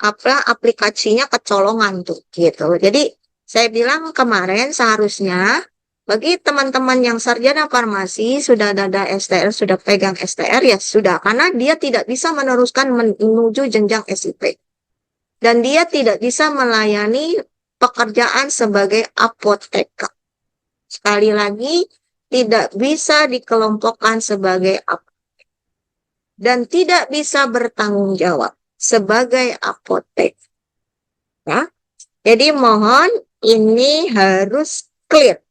apa aplikasinya kecolongan tuh gitu. Jadi saya bilang kemarin seharusnya bagi teman-teman yang sarjana farmasi sudah ada STR, sudah pegang STR ya sudah, karena dia tidak bisa meneruskan menuju jenjang SIP. Dan dia tidak bisa melayani pekerjaan sebagai apoteker. Sekali lagi, tidak bisa dikelompokkan sebagai apoteker. Dan tidak bisa bertanggung jawab sebagai apoteker. Ya. Jadi mohon ini harus clear.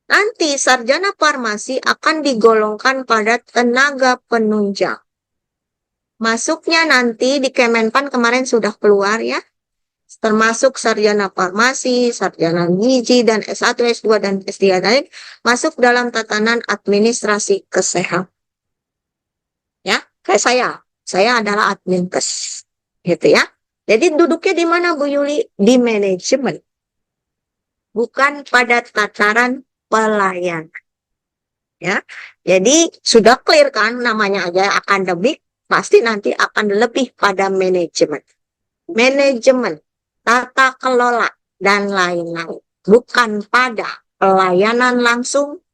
Nanti sarjana farmasi akan digolongkan pada tenaga penunjang. Masuknya nanti di Kemenpan kemarin sudah keluar ya. Termasuk sarjana farmasi, sarjana gizi, dan S1, S2, dan S3 lain masuk dalam tatanan administrasi kesehatan. Ya, kayak saya adalah admin kes, gitu ya. Jadi duduknya di mana Bu Yuli? Di manajemen, bukan pada tataran pelayan. Ya, jadi sudah clear kan namanya aja akademik, pasti nanti akan lebih pada manajemen. Manajemen, tata kelola, dan lain-lain. Bukan pada pelayanan langsung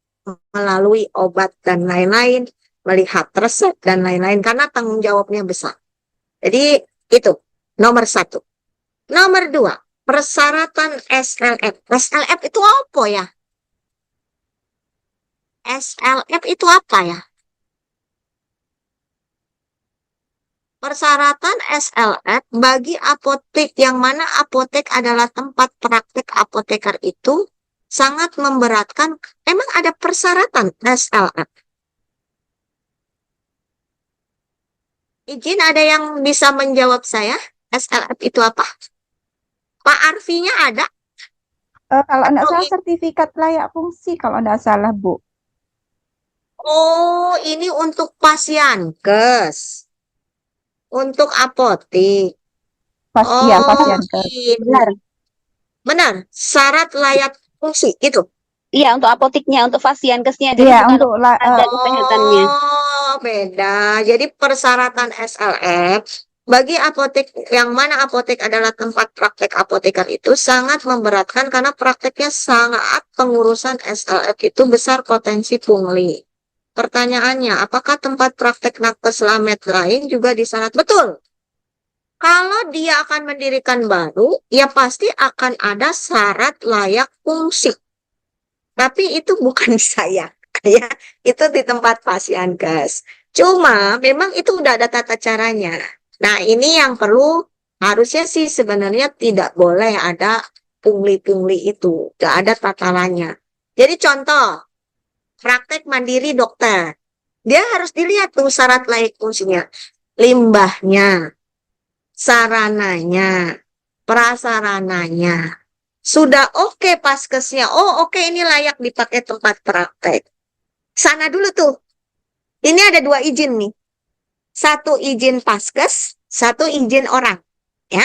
melalui obat dan lain-lain, melihat resep dan lain-lain, karena tanggung jawabnya besar. Jadi itu nomor 1. Nomor 2, persyaratan SLF. SLF itu apa ya? SLF itu apa ya? Persyaratan SLF bagi apotek yang mana apotek adalah tempat praktek apoteker itu sangat memberatkan. Emang ada persyaratan SLF? Izin, ada yang bisa menjawab saya? SLF itu apa? Pak Arfinya ada? Kalau nggak Atau salah sertifikat layak fungsi kalau nggak salah Bu. Oh, ini untuk pasienkes. Untuk apotek. Iya, Oh, pasienkes. ini. Benar. Benar. Syarat layak fungsi itu. Iya, untuk apoteknya, untuk pasienkesnya. Jadi Iya, bukan untuk ada kesehatannya. Oh, beda. Jadi persyaratan SLF bagi apotek yang mana apotek adalah tempat praktek apoteker itu sangat memberatkan karena prakteknya sangat pengurusan SLF itu besar potensi pungli. Pertanyaannya, apakah tempat praktek nakes lamet lain juga disyarat? Betul. Kalau dia akan mendirikan baru, ya pasti akan ada syarat layak fungsi. Tapi itu bukan saya, ya. Itu di tempat pasienkes. Cuma memang itu udah ada tata caranya. Nah, ini yang perlu, harusnya sih sebenarnya tidak boleh ada pungli-pungli itu. Gak ada tatarannya. Jadi contoh, praktek mandiri dokter. Dia harus dilihat tuh syarat layak fungsinya. Limbahnya, sarananya, prasarananya. Sudah oke paskesnya. Oh, oke, ini layak dipakai tempat praktek. Sana dulu tuh. Ini ada 2 izin nih. 1 izin paskes, 1 izin orang. Ya.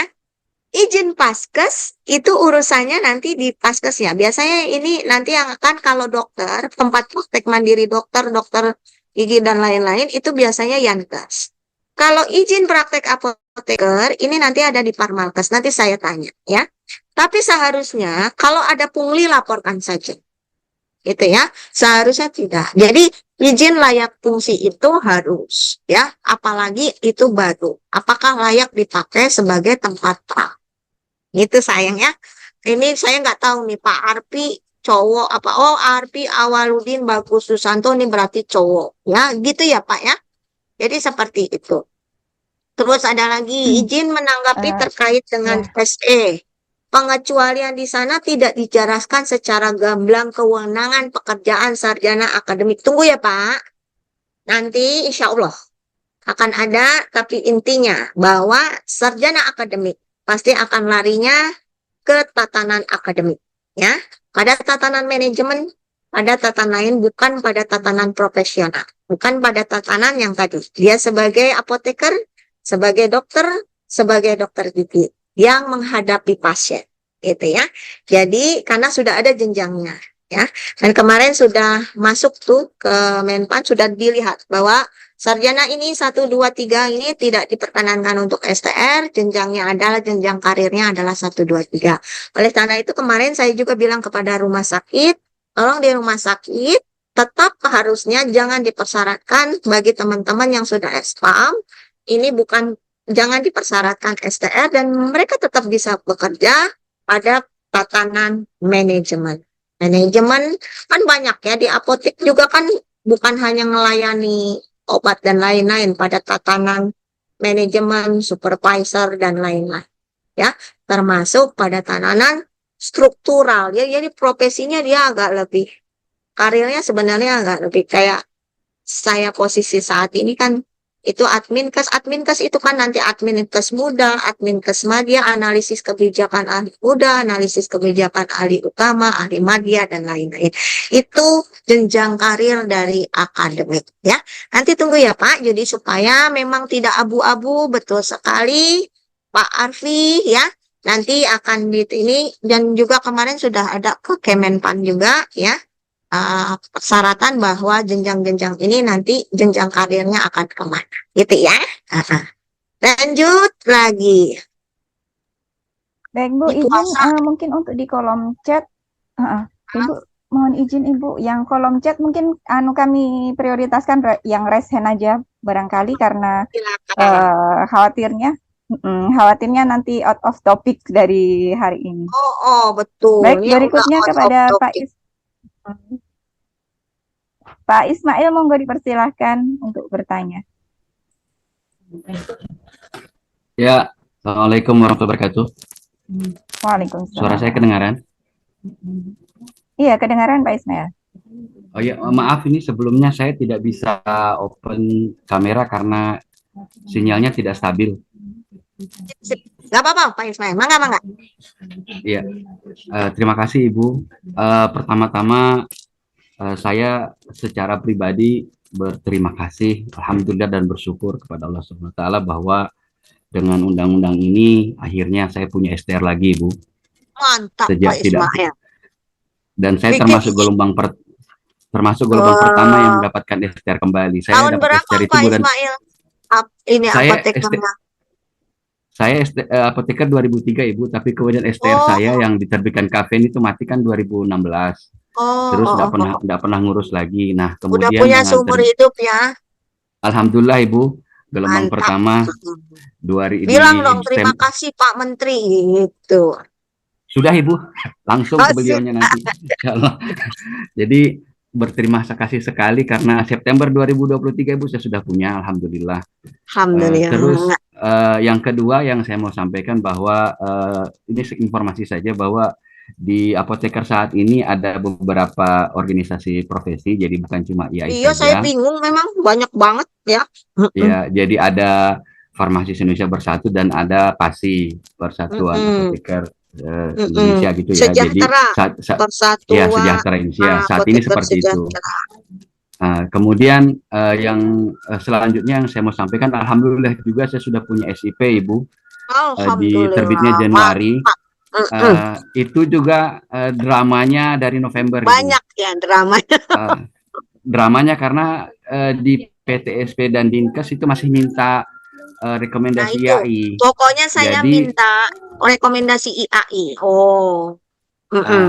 Izin paskes itu urusannya nanti di paskes ya. Biasanya ini nanti yang akan kalau dokter, tempat praktek mandiri dokter, dokter gigi dan lain-lain itu biasanya Yankes. Kalau izin praktek apoteker ini nanti ada di Parmalkes. Nanti saya tanya ya. Tapi seharusnya kalau ada pungli laporkan saja. Gitu ya. Seharusnya tidak. Jadi izin layak fungsi itu harus ya, apalagi itu baru. Apakah layak dipakai sebagai tempat praktek? Gitu sayang ya. Ini saya nggak tahu nih Pak Arpi cowok apa. Oh, Arpi Awaludin Bagus Susanto ini berarti cowok. Ya, gitu ya Pak ya. Jadi seperti itu. Terus ada lagi izin menanggapi Eh, terkait dengan ya. SE. Pengecualian di sana tidak dijelaskan secara gamblang kewenangan pekerjaan sarjana akademik. Tunggu ya Pak. Nanti insya Allah akan ada, tapi intinya bahwa sarjana akademik pasti akan larinya ke tatanan akademik. Ya, pada tatanan manajemen, pada tatanan lain, bukan pada tatanan profesional. Bukan pada tatanan yang tadi. Dia sebagai apoteker, sebagai dokter gigi yang menghadapi pasien. Gitu ya. Jadi, karena sudah ada jenjangnya. Ya, dan kemarin sudah masuk tuh ke Menpan, sudah dilihat bahwa sarjana ini 1, 2, 3 ini tidak diperkenankan untuk STR, jenjangnya adalah jenjang karirnya adalah 1, 2, 3. Oleh karena itu kemarin saya juga bilang kepada rumah sakit, tolong di rumah sakit tetap harusnya jangan dipersyaratkan bagi teman-teman yang sudah SPAM, ini bukan, jangan dipersyaratkan STR dan mereka tetap bisa bekerja pada tatanan manajemen. Manajemen kan banyak ya, di apotek juga kan bukan hanya melayani obat dan lain-lain, pada tatanan manajemen, supervisor dan lain-lain ya, termasuk pada tatanan struktural ya. Jadi profesinya dia agak lebih, karirnya sebenarnya agak lebih kayak saya posisi saat ini kan itu adminkes itu kan nanti adminkes muda, adminkes madya, analisis kebijakan ahli muda, analisis kebijakan ahli utama, ahli madya dan lain-lain. Itu jenjang karir dari akademik ya. Nanti tunggu ya Pak, jadi supaya memang tidak abu-abu, betul sekali Pak Arfi ya. Nanti akan di ini, dan juga kemarin sudah ada ke Kemenpan juga ya. persyaratan bahwa jenjang-jenjang ini nanti jenjang karirnya akan kemana, gitu ya. Lanjut lagi. Baik Bu, Ini izin puasa. mungkin untuk di kolom chat, Ibu mohon izin Ibu, yang kolom chat mungkin kami prioritaskan yang raise hand aja barangkali karena Silakan. khawatirnya nanti out of topic dari hari ini. Betul. Baik, Ini udah berikutnya out of kepada topic. Pak Ismail, monggo dipersilahkan untuk bertanya. Ya, Assalamualaikum warahmatullahi wabarakatuh. Waalaikumsalam. Suara saya kedengaran? Iya, kedengaran Pak Ismail. Oh ya, maaf ini sebelumnya saya tidak bisa open kamera karena sinyalnya tidak stabil. Sip. Gak apa-apa Pak Ismail, mangga. Iya, terima kasih Ibu. Pertama-tama saya secara pribadi berterima kasih, alhamdulillah dan bersyukur kepada Allah SWT bahwa dengan undang-undang ini akhirnya saya punya STR lagi, Bu. Mantap Sejak Pak tidak Ismail. dan saya Bikin termasuk gelombang pertama yang mendapatkan STR kembali. Saya tahun dapat berapa STR itu Pak bulan Ismail? Ini Saya apotekernya. saya apoteker 2003 Ibu, tapi kemudian STR saya yang diterbitkan Kafein itu mati kan 2016. Terus nggak pernah ngurus lagi. Nah, Udah kemudian punya dengan seumur hidup ya. alhamdulillah Ibu, gelombang Mantap. pertama Bilang dong terima kasih Pak Menteri gitu. Sudah Ibu, langsung ke beliaunya nanti. Jadi berterima kasih sekali karena September 2023 Ibu saya sudah punya, alhamdulillah. Alhamdulillah. Terus yang kedua yang saya mau sampaikan bahwa ini informasi saja bahwa di apoteker saat ini ada beberapa organisasi profesi, jadi bukan cuma IAI Iya, saja. saya bingung memang banyak banget ya. Ya, jadi ada Farmasis Indonesia Bersatu dan ada PASI, Persatuan Apoteker Indonesia gitu ya. Sejahtera, Jadi Persatuan ya Sejahtera Indonesia saat ini Apoteker seperti itu. Kemudian yang selanjutnya yang saya mau sampaikan, alhamdulillah juga saya sudah punya SIP Ibu. Di terbitnya Januari. Itu juga dramanya dari November. Banyak Ibu. Ya dramanya. Dramanya karena di PTSP dan Dinkes itu masih minta rekomendasi IAI. Pokoknya saya minta rekomendasi IAI.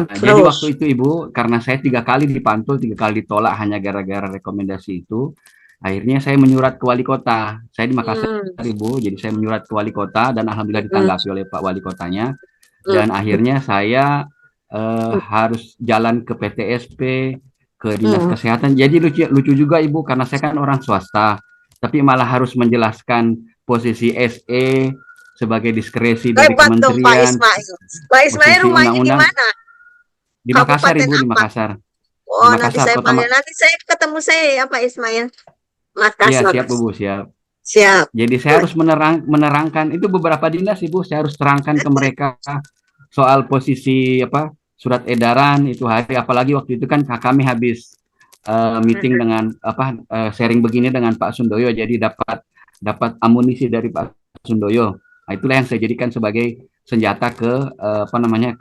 Jadi waktu itu Ibu, karena saya 3 kali dipantul, 3 kali ditolak hanya gara-gara rekomendasi itu, akhirnya saya menyurat ke wali kota. Saya di Makassar Ibu, jadi saya menyurat ke wali kota dan alhamdulillah ditanggapi oleh Pak Wali Kotanya. Dan akhirnya saya harus jalan ke PTSP, ke Dinas Kesehatan. Jadi lucu juga Ibu, karena saya kan orang swasta, tapi malah harus menjelaskan posisi SE sebagai diskresi dari kementerian. Pak Ismail. Pak Ismail rumahnya di mana? Di Makassar Ibu, di Makassar. Oh, di Makassar, nanti saya panggil. Nanti saya ketemu saya ya Pak Ismail. Makassar. Iya, siap Bu, siap. Siap. Jadi saya harus menerangkan itu beberapa dinas Ibu, saya harus terangkan ke mereka soal posisi surat edaran itu hari, apalagi waktu itu kan kami habis meeting dengan sharing begini dengan Pak Sundoyo, jadi dapat amunisi dari Pak Sundoyo. Nah, itulah yang saya jadikan sebagai senjata ke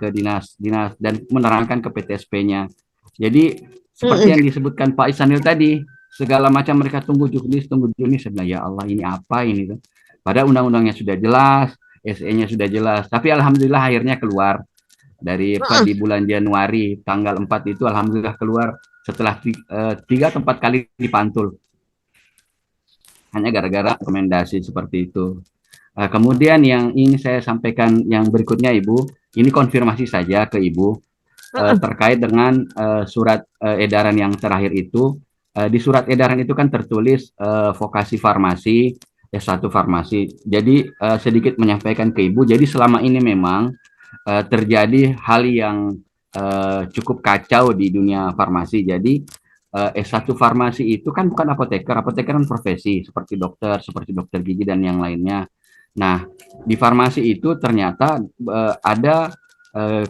ke dinas dan menerangkan ke PTSP-nya. Jadi seperti yang disebutkan Pak Isanil tadi, segala macam mereka tunggu juknis. Saya bilang, ya Allah ini apa ini? Padahal undang-undangnya sudah jelas, SE-nya sudah jelas. Tapi alhamdulillah akhirnya keluar dari di bulan Januari tanggal 4 itu alhamdulillah keluar setelah 3 atau 4 kali dipantul. Hanya gara-gara rekomendasi seperti itu. Kemudian yang ingin saya sampaikan yang berikutnya Ibu, ini konfirmasi saja ke Ibu terkait dengan surat edaran yang terakhir itu. Di surat edaran itu kan tertulis vokasi farmasi, S1 farmasi. Jadi sedikit menyampaikan ke Ibu, jadi selama ini memang terjadi hal yang cukup kacau di dunia farmasi. Jadi S1 farmasi itu kan bukan apoteker kan profesi seperti dokter gigi dan yang lainnya. Nah, di farmasi itu ternyata ada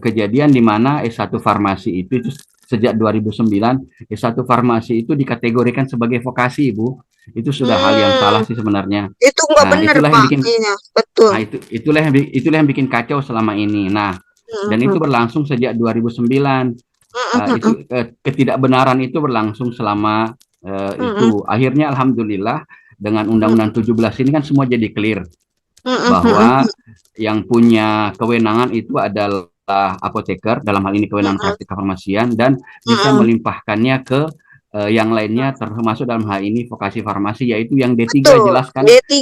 kejadian di mana S1 farmasi itu sejak 2009 S1 farmasi itu dikategorikan sebagai vokasi, Ibu. Itu sudah hal yang salah sih sebenarnya. Itu nggak benar, Pak. Betul. Nah, itulah yang bikin kacau selama ini. Nah, dan itu berlangsung sejak 2009. itu ketidakbenaran itu berlangsung selama itu. Akhirnya alhamdulillah dengan Undang-Undang 17 ini kan semua jadi clear bahwa yang punya kewenangan itu adalah apoteker, dalam hal ini kewenangan praktik kefarmasian, dan bisa melimpahkannya ke yang lainnya, termasuk dalam hal ini vokasi farmasi, yaitu yang D3 Betul, jelaskan D3,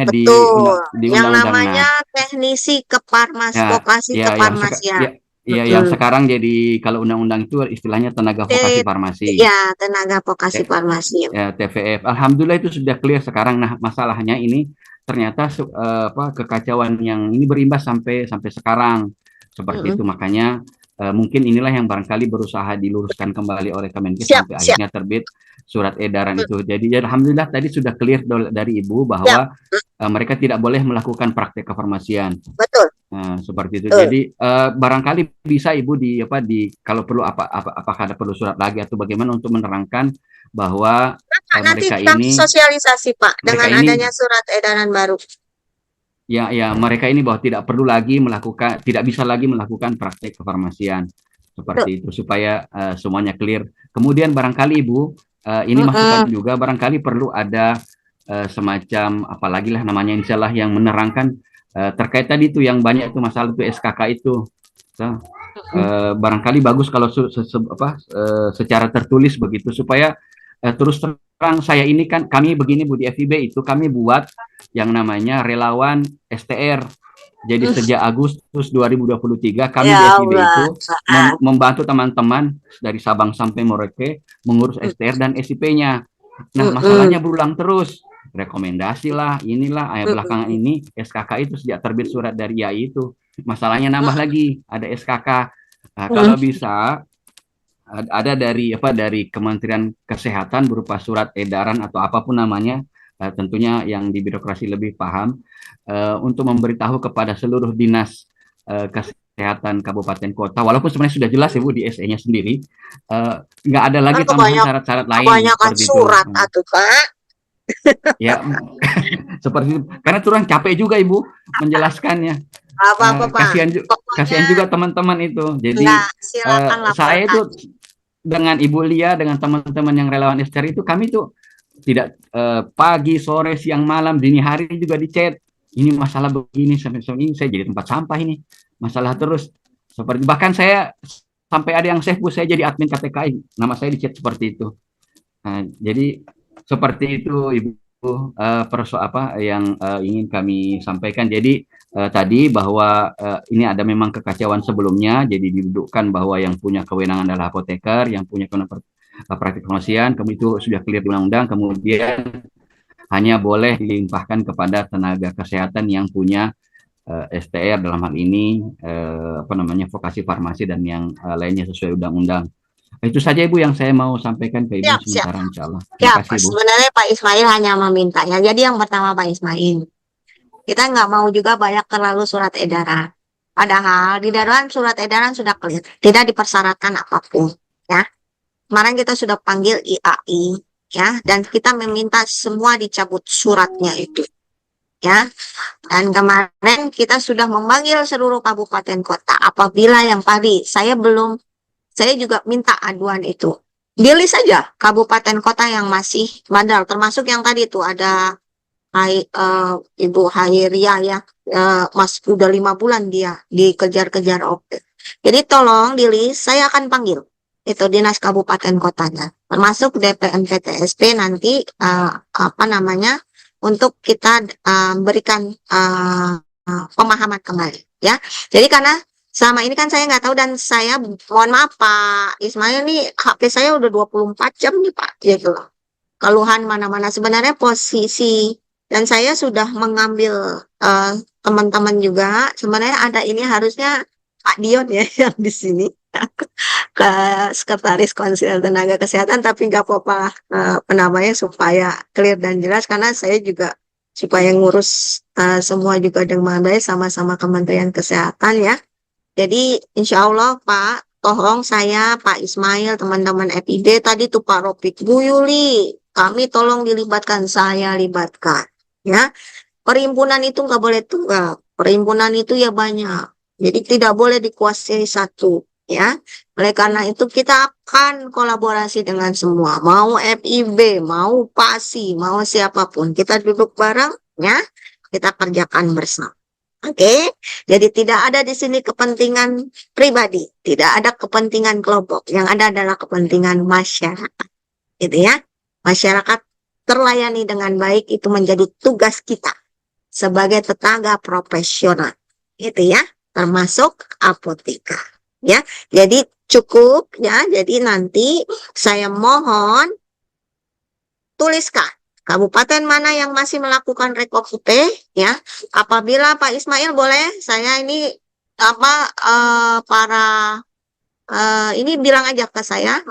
di betul. di Yang undang-undang. namanya teknisi vokasi yang kefarmasian. yang sekarang jadi kalau undang-undang itu istilahnya tenaga vokasi farmasi. Ya, tenaga vokasi farmasi. Ya, TVF. Alhamdulillah itu sudah clear sekarang. Nah, masalahnya ini ternyata kekacauan yang ini berimbas sampai sekarang seperti itu. Makanya mungkin inilah yang barangkali berusaha diluruskan kembali oleh Kemenkes sampai akhirnya terbit surat edaran itu. Jadi alhamdulillah tadi sudah clear dari Ibu bahwa mereka tidak boleh melakukan praktek kefarmasian. Betul. Nah, seperti itu. Jadi barangkali bisa Ibu di kalau perlu apakah ada perlu surat lagi atau bagaimana untuk menerangkan bahwa nanti mereka kita ini sosialisasi Pak dengan adanya surat edaran baru. Ya, mereka ini bahwa tidak bisa lagi melakukan praktek kefarmasian seperti itu supaya semuanya clear. Kemudian barangkali Ibu ini masukan juga barangkali perlu ada semacam apalagi lah namanya insyaallah yang menerangkan terkait tadi itu yang banyak itu masalah itu SKK itu. Barangkali bagus kalau secara tertulis begitu supaya terus terang saya ini kan kami begini Bu di FIB itu kami buat yang namanya relawan STR. Jadi sejak Agustus 2023 kami di FIB itu membantu teman-teman dari Sabang sampai Merauke mengurus STR dan SIP-nya. Nah, masalahnya berulang terus. Rekomendasi lah, inilah belakangan ini SKK itu sejak terbit surat dari IAI itu. Masalahnya nambah lagi, ada SKK. Nah, kalau bisa ada dari Kementerian Kesehatan berupa surat edaran atau apapun namanya, tentunya yang di birokrasi lebih paham untuk memberitahu kepada seluruh dinas kesehatan kabupaten kota, walaupun sebenarnya sudah jelas Ibu di SE-nya sendiri, nggak ada lagi tambahan syarat-syarat lain. Kebanyakan surat atau Pak. Ya, seperti itu. Karena turun capek juga Ibu menjelaskannya. Apa-apa Pak. Kasihan juga teman-teman itu. Jadi saya itu dengan Ibu Lia, dengan teman-teman yang relawan STR itu kami tuh tidak pagi, sore, siang, malam, dini hari juga di chat. Ini masalah begini, sampai ini saya jadi tempat sampah ini. Masalah terus. Seperti bahkan saya sampai ada yang saya jadi admin KTKI. Nama saya di chat seperti itu. Nah, jadi seperti itu Ibu yang ingin kami sampaikan. Jadi tadi bahwa ini ada memang kekacauan sebelumnya, jadi didudukkan bahwa yang punya kewenangan adalah apoteker, yang punya kewenangan praktik kefarmasian, kemudian itu sudah clear di undang-undang, kemudian hanya boleh dilimpahkan kepada tenaga kesehatan yang punya STR dalam hal ini vokasi farmasi dan yang lainnya sesuai undang-undang. Itu saja Ibu yang saya mau sampaikan ke Ibu sementara insyaallah. Terima kasih, Bu. Sebenarnya Pak Ismail hanya meminta ya. Jadi yang pertama Pak Ismail, kita nggak mau juga banyak terlalu surat edaran. Padahal di dalam surat edaran sudah clear, tidak dipersyaratkan apapun ya. Kemarin kita sudah panggil IAI ya, dan kita meminta semua dicabut suratnya itu ya. Dan kemarin kita sudah memanggil seluruh kabupaten kota. Apabila yang tadi saya juga minta aduan itu. Pilih saja kabupaten kota yang masih bandel, termasuk yang tadi itu ada Ibu Hairia ya, Mas udah 5 bulan dia dikejar-kejar OP. Jadi tolong di list, saya akan panggil itu dinas kabupaten kotanya, termasuk DPM PTSP nanti untuk kita berikan pemahaman kembali ya. Jadi karena selama ini kan saya nggak tahu dan saya mohon maaf Pak Ismail nih HP saya udah 24 jam nih Pak gitu loh. Keluhan mana-mana sebenarnya posisi dan saya sudah mengambil teman-teman juga sebenarnya ada ini harusnya Pak Dion ya yang di sini ke Sekretaris Konsil Tenaga Kesehatan tapi nggak apa-apa penamanya supaya clear dan jelas karena saya juga supaya ngurus semua juga dengan baik sama-sama Kementerian Kesehatan ya. Jadi insya Allah Pak, tolong saya, Pak Ismail, teman-teman FIB tadi tuh Pak Ropik, Bu Yuli, kami tolong dilibatkan, saya libatkan. Ya, perhimpunan itu nggak boleh tunggal, perhimpunan itu ya banyak. Jadi tidak boleh dikuasai satu. ya. Oleh karena itu kita akan kolaborasi dengan semua, mau FIB, mau PASI, mau siapapun. Kita duduk bareng, ya, kita kerjakan bersama. Oke, jadi tidak ada di sini kepentingan pribadi, tidak ada kepentingan kelompok, yang ada adalah kepentingan masyarakat, gitu ya. Masyarakat terlayani dengan baik itu menjadi tugas kita sebagai tenaga profesional, gitu ya, termasuk apoteker, ya. Jadi cukup, ya. Jadi nanti saya mohon tuliskan kabupaten mana yang masih melakukan rekopupe, ya. Apabila Pak Ismail boleh, saya ini para ini bilang aja ke saya,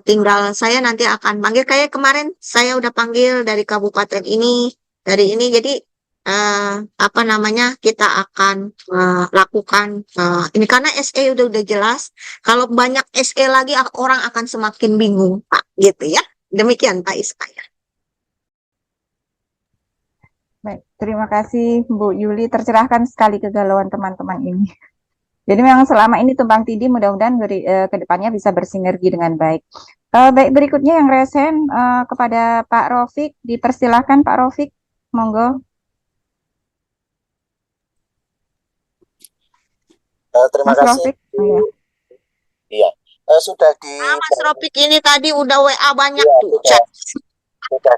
tinggal saya nanti akan panggil, kayak kemarin saya udah panggil dari kabupaten ini, dari ini, jadi apa namanya, kita akan lakukan ini karena SE udah jelas. Kalau banyak SE lagi orang akan semakin bingung, Pak, gitu ya. Demikian Pak Ismail. Baik, terima kasih Bu Yuli, tercerahkan sekali kegalauan teman-teman ini. Jadi memang selama ini tumpang tindih, mudah-mudahan ke depannya bisa bersinergi dengan baik. Baik, berikutnya yang resen kepada Pak Rofik, dipersilahkan Pak Rofik, monggo. Terima Mas kasih. Rofik. Oh, ya. Iya, sudah di Mas Rofik ini tadi udah WA banyak Iya, tuh. sudah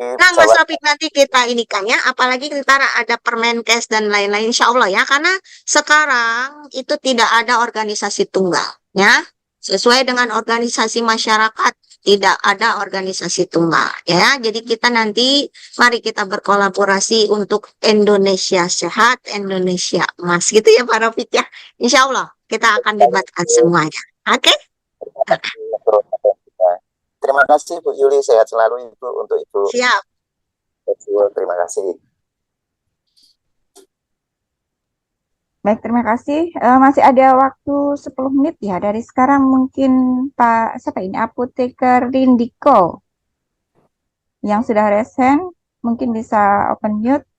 Nah, Mas dijawab. Rofik nanti kita ini kan ya, apalagi ntar ada Permenkes dan lain-lain, insya Allah ya, karena sekarang itu tidak ada organisasi tunggal, ya, sesuai dengan organisasi masyarakat, tidak ada organisasi tunggal, ya. Jadi kita nanti, mari kita berkolaborasi untuk Indonesia sehat, Indonesia emas, gitu ya Pak Rofik ya. Insya Allah kita akan libatkan semuanya, oke? Terima kasih Bu Yuli, sehat selalu Ibu untuk Ibu. Siap. Terima kasih. Baik, terima kasih. Masih ada waktu 10 menit ya. Dari sekarang mungkin Pak, siapa ini? Apoteker Rindiko yang sudah resen, mungkin bisa open mute.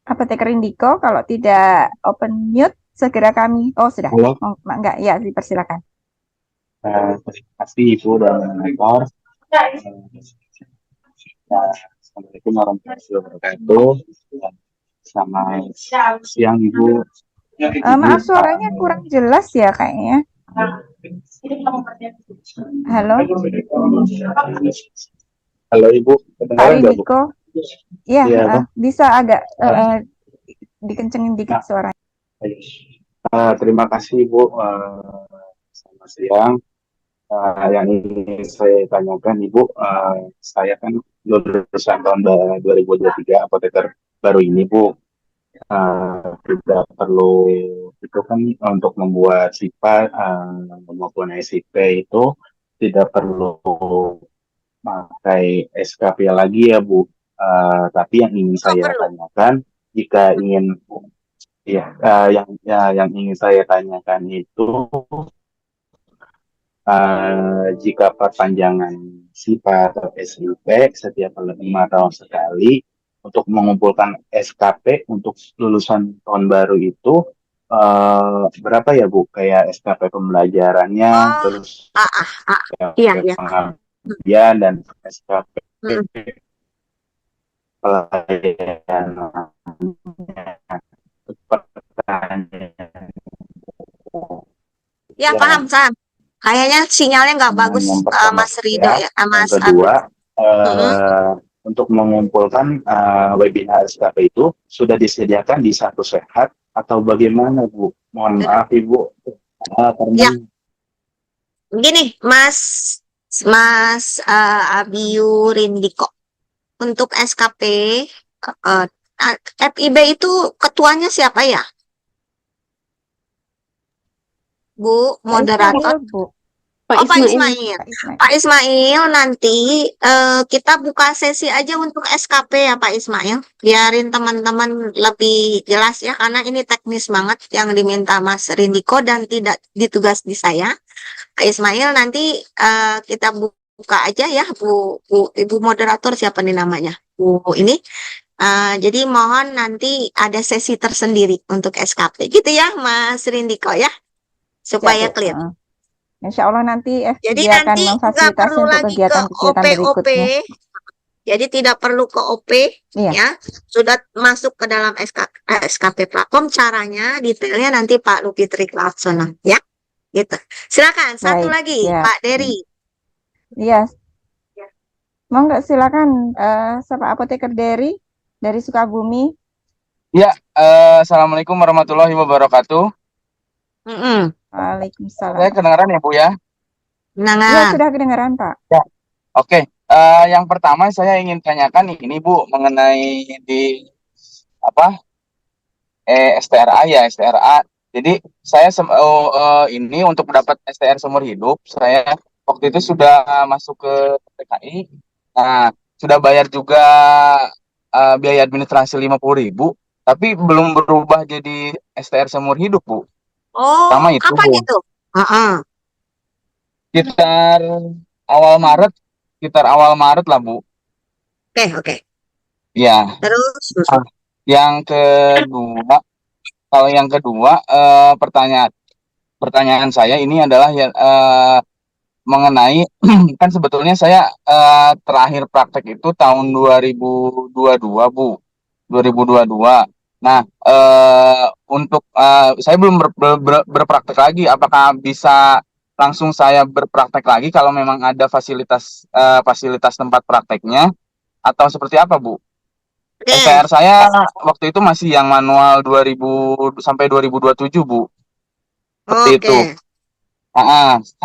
Apoteker Rindiko, kalau tidak open mute, segera kami. Oh, sudah. Halo. Oh, enggak, ya, dipersilakan. Terima kasih Ibu dan Rektor. Assalamualaikum warahmatullahi wabarakatuh. Selamat siang Ibu. Maaf, suaranya kurang jelas ya kayaknya. Halo. Halo Ibu. Pak Rindiko. Ya, Iya, bisa agak dikencengin dikit suaranya. Terima kasih Ibu. Selamat siang. Yang ingin saya tanyakan Ibu, saya kan lulusan tahun 2023 apoteker baru ini Bu. Tidak perlu itu kan untuk membuat SIPA maupun SIP itu tidak perlu pakai SKP lagi ya Bu. Tapi yang ingin saya tanyakan, jika ingin yang ingin saya tanyakan itu jika perpanjangan SIPA atau SIP setiap 5 tahun sekali untuk mengumpulkan SKP untuk lulusan tahun baru itu berapa ya Bu? Kayak SKP pembelajarannya, terus Iya. pengabdian dan SKP pelayanan. Ya, paham. Kayaknya sinyalnya nggak bagus, Mas Rido ya, Mas. Yang kedua, untuk mengumpulkan webinar SKP itu sudah disediakan di Satu Sehat atau bagaimana Bu? Mohon maaf Ibu. Ya. Begini, Mas Abiyu Rindiko. Untuk SKP FIB itu ketuanya siapa ya? Bu, moderator. Pak Ismail. Pak Ismail, nanti kita buka sesi aja untuk SKP ya Pak Ismail. Biarin teman-teman lebih jelas ya, karena ini teknis banget yang diminta Mas Rindiko dan tidak ditugas di saya. Pak Ismail, nanti kita buka aja ya, Ibu moderator siapa nih namanya? Bu ini. Jadi mohon nanti ada sesi tersendiri untuk SKP gitu ya Mas Rindiko ya, Siap, supaya Bu. clear. Insya Allah nanti Jadi dia akan nanti nggak memfasilitasi perlu untuk lagi ke kegiatan-kegiatan OP-OP, berikutnya. jadi tidak perlu ke OP Iya, ya, sudah masuk ke dalam SKP platform, caranya detailnya nanti Pak Lupitri Laksono ya, gitu. Silakan satu baik, lagi siap. Pak Dery. Iya, mau nggak silakan Bapak Apoteker Dery dari Sukabumi. Ya, Assalamualaikum warahmatullahi wabarakatuh. Mm-mm. Waalaikumsalam. Saya kedengaran ya, Bu ya? Iya, Nah, sudah kedengaran, Pak. Ya. Oke, yang pertama saya ingin tanyakan ini, Bu, mengenai di apa? STRA ya, STRA. Jadi saya ini untuk mendapat STR seumur hidup, saya waktu itu sudah masuk ke PKI. Nah, sudah bayar juga biaya administrasi 50.000, tapi belum berubah jadi STR seumur hidup, Bu. Sama itu, kapan Bu. itu? Sekitar awal Maret, lah, Bu. Oke. Ya. Terus, Yang kedua, kalau yang kedua, pertanyaan saya ini adalah ya, mengenai kan sebetulnya saya terakhir praktek itu tahun 2022, Bu. 2022. Nah, untuk saya belum berpraktek lagi. Apakah bisa langsung saya berpraktek lagi kalau memang ada fasilitas tempat prakteknya, atau seperti apa, Bu? STR saya waktu itu masih yang manual 2000 sampai 2027, Bu. Seperti itu.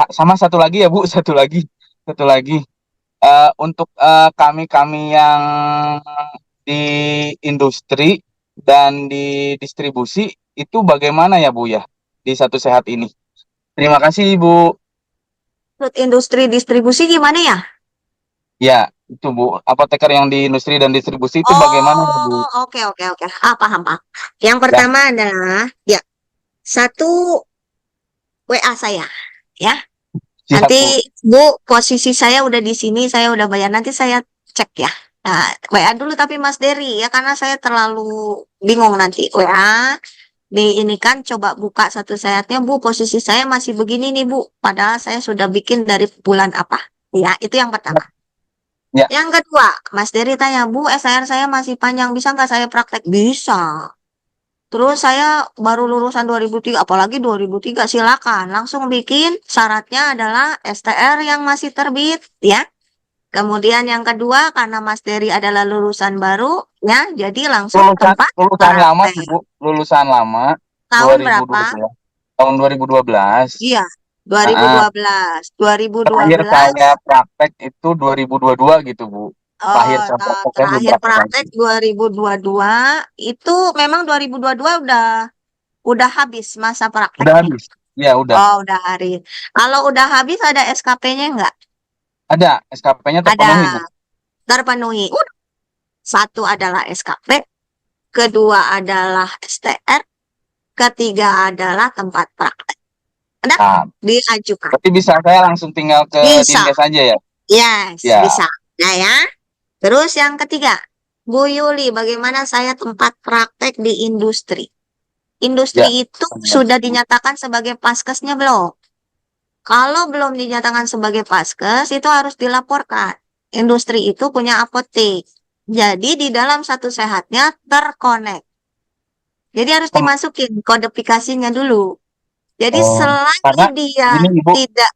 Sama satu lagi ya, Bu, satu lagi. Untuk kami yang di industri dan di distribusi itu bagaimana ya, Bu ya, di Satu Sehat ini? Terima kasih, Bu. industri distribusi gimana ya? Ya, itu, Bu. Apoteker yang di industri dan distribusi itu bagaimana, Bu? Oke. Paham. Yang pertama adalah ya, satu WA saya ya. Siap, Nanti Bu, posisi saya udah di sini, saya udah bayar, nanti saya cek ya. Nah, WA dulu tapi Mas Dery ya, karena saya terlalu bingung nanti. WA di ini kan, coba buka Satu Sehatnya, Bu, posisi saya masih begini nih, Bu, padahal saya sudah bikin dari bulan apa ya. Itu yang pertama. Ya. Yang kedua, Mas Dery tanya, Bu, SHR saya masih panjang, bisa nggak saya praktek? Bisa. Terus saya baru lulusan 2003, apalagi 2003, silakan langsung bikin. Syaratnya adalah STR yang masih terbit ya. Kemudian yang kedua, karena Mas Dery adalah lulusan baru ya, jadi langsung tempat lulusan lama, Bu. Lulusan lama. Tahun berapa? Tahun 2012. Iya, 2012. 2012. Terakhir saya praktek itu 2022 gitu, Bu. Terakhir praktek 2022, itu memang 2022 udah habis masa prakteknya. Udah habis. Ya, udah. Oh, udah habis. Kalau udah habis ada SKP-nya enggak? Ada, SKP-nya terpenuhi, Bu. Terpenuhi. Satu adalah SKP, kedua adalah STR, ketiga adalah tempat praktek. Ada? Diajukan. Berarti bisa saya langsung tinggal ke Dinkes aja ya? Yes, ya. Bisa. Nah ya. Terus yang ketiga, Bu Yuli, bagaimana saya tempat praktek di industri? Industri itu sudah dinyatakan sebagai paskesnya belum? Kalau belum dinyatakan sebagai paskes, itu harus dilaporkan. Industri itu punya apotek. Jadi di dalam Satu Sehatnya terkonek. Jadi harus dimasukin kodifikasinya dulu. Jadi selagi dia tidak...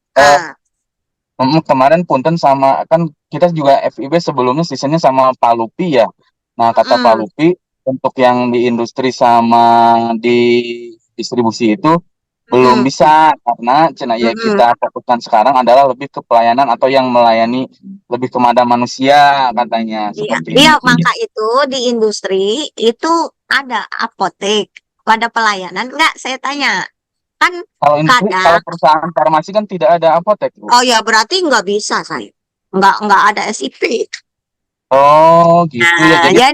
kemarin punten sama, kan kita juga FIB sebelumnya seasonnya sama Pak Lupi ya. Nah, kata Pak Lupi, untuk yang di industri sama di distribusi itu belum bisa, karena ya kita fokuskan sekarang adalah lebih ke pelayanan atau yang melayani lebih kepada manusia katanya. Iya, maka itu di industri itu ada apotek. Pada pelayanan enggak, saya tanya. Kan kalau perusahaan farmasi kan tidak ada apotek, Bu. Oh ya, berarti nggak bisa saya. Nggak ada SIP. Oh, gitu ya.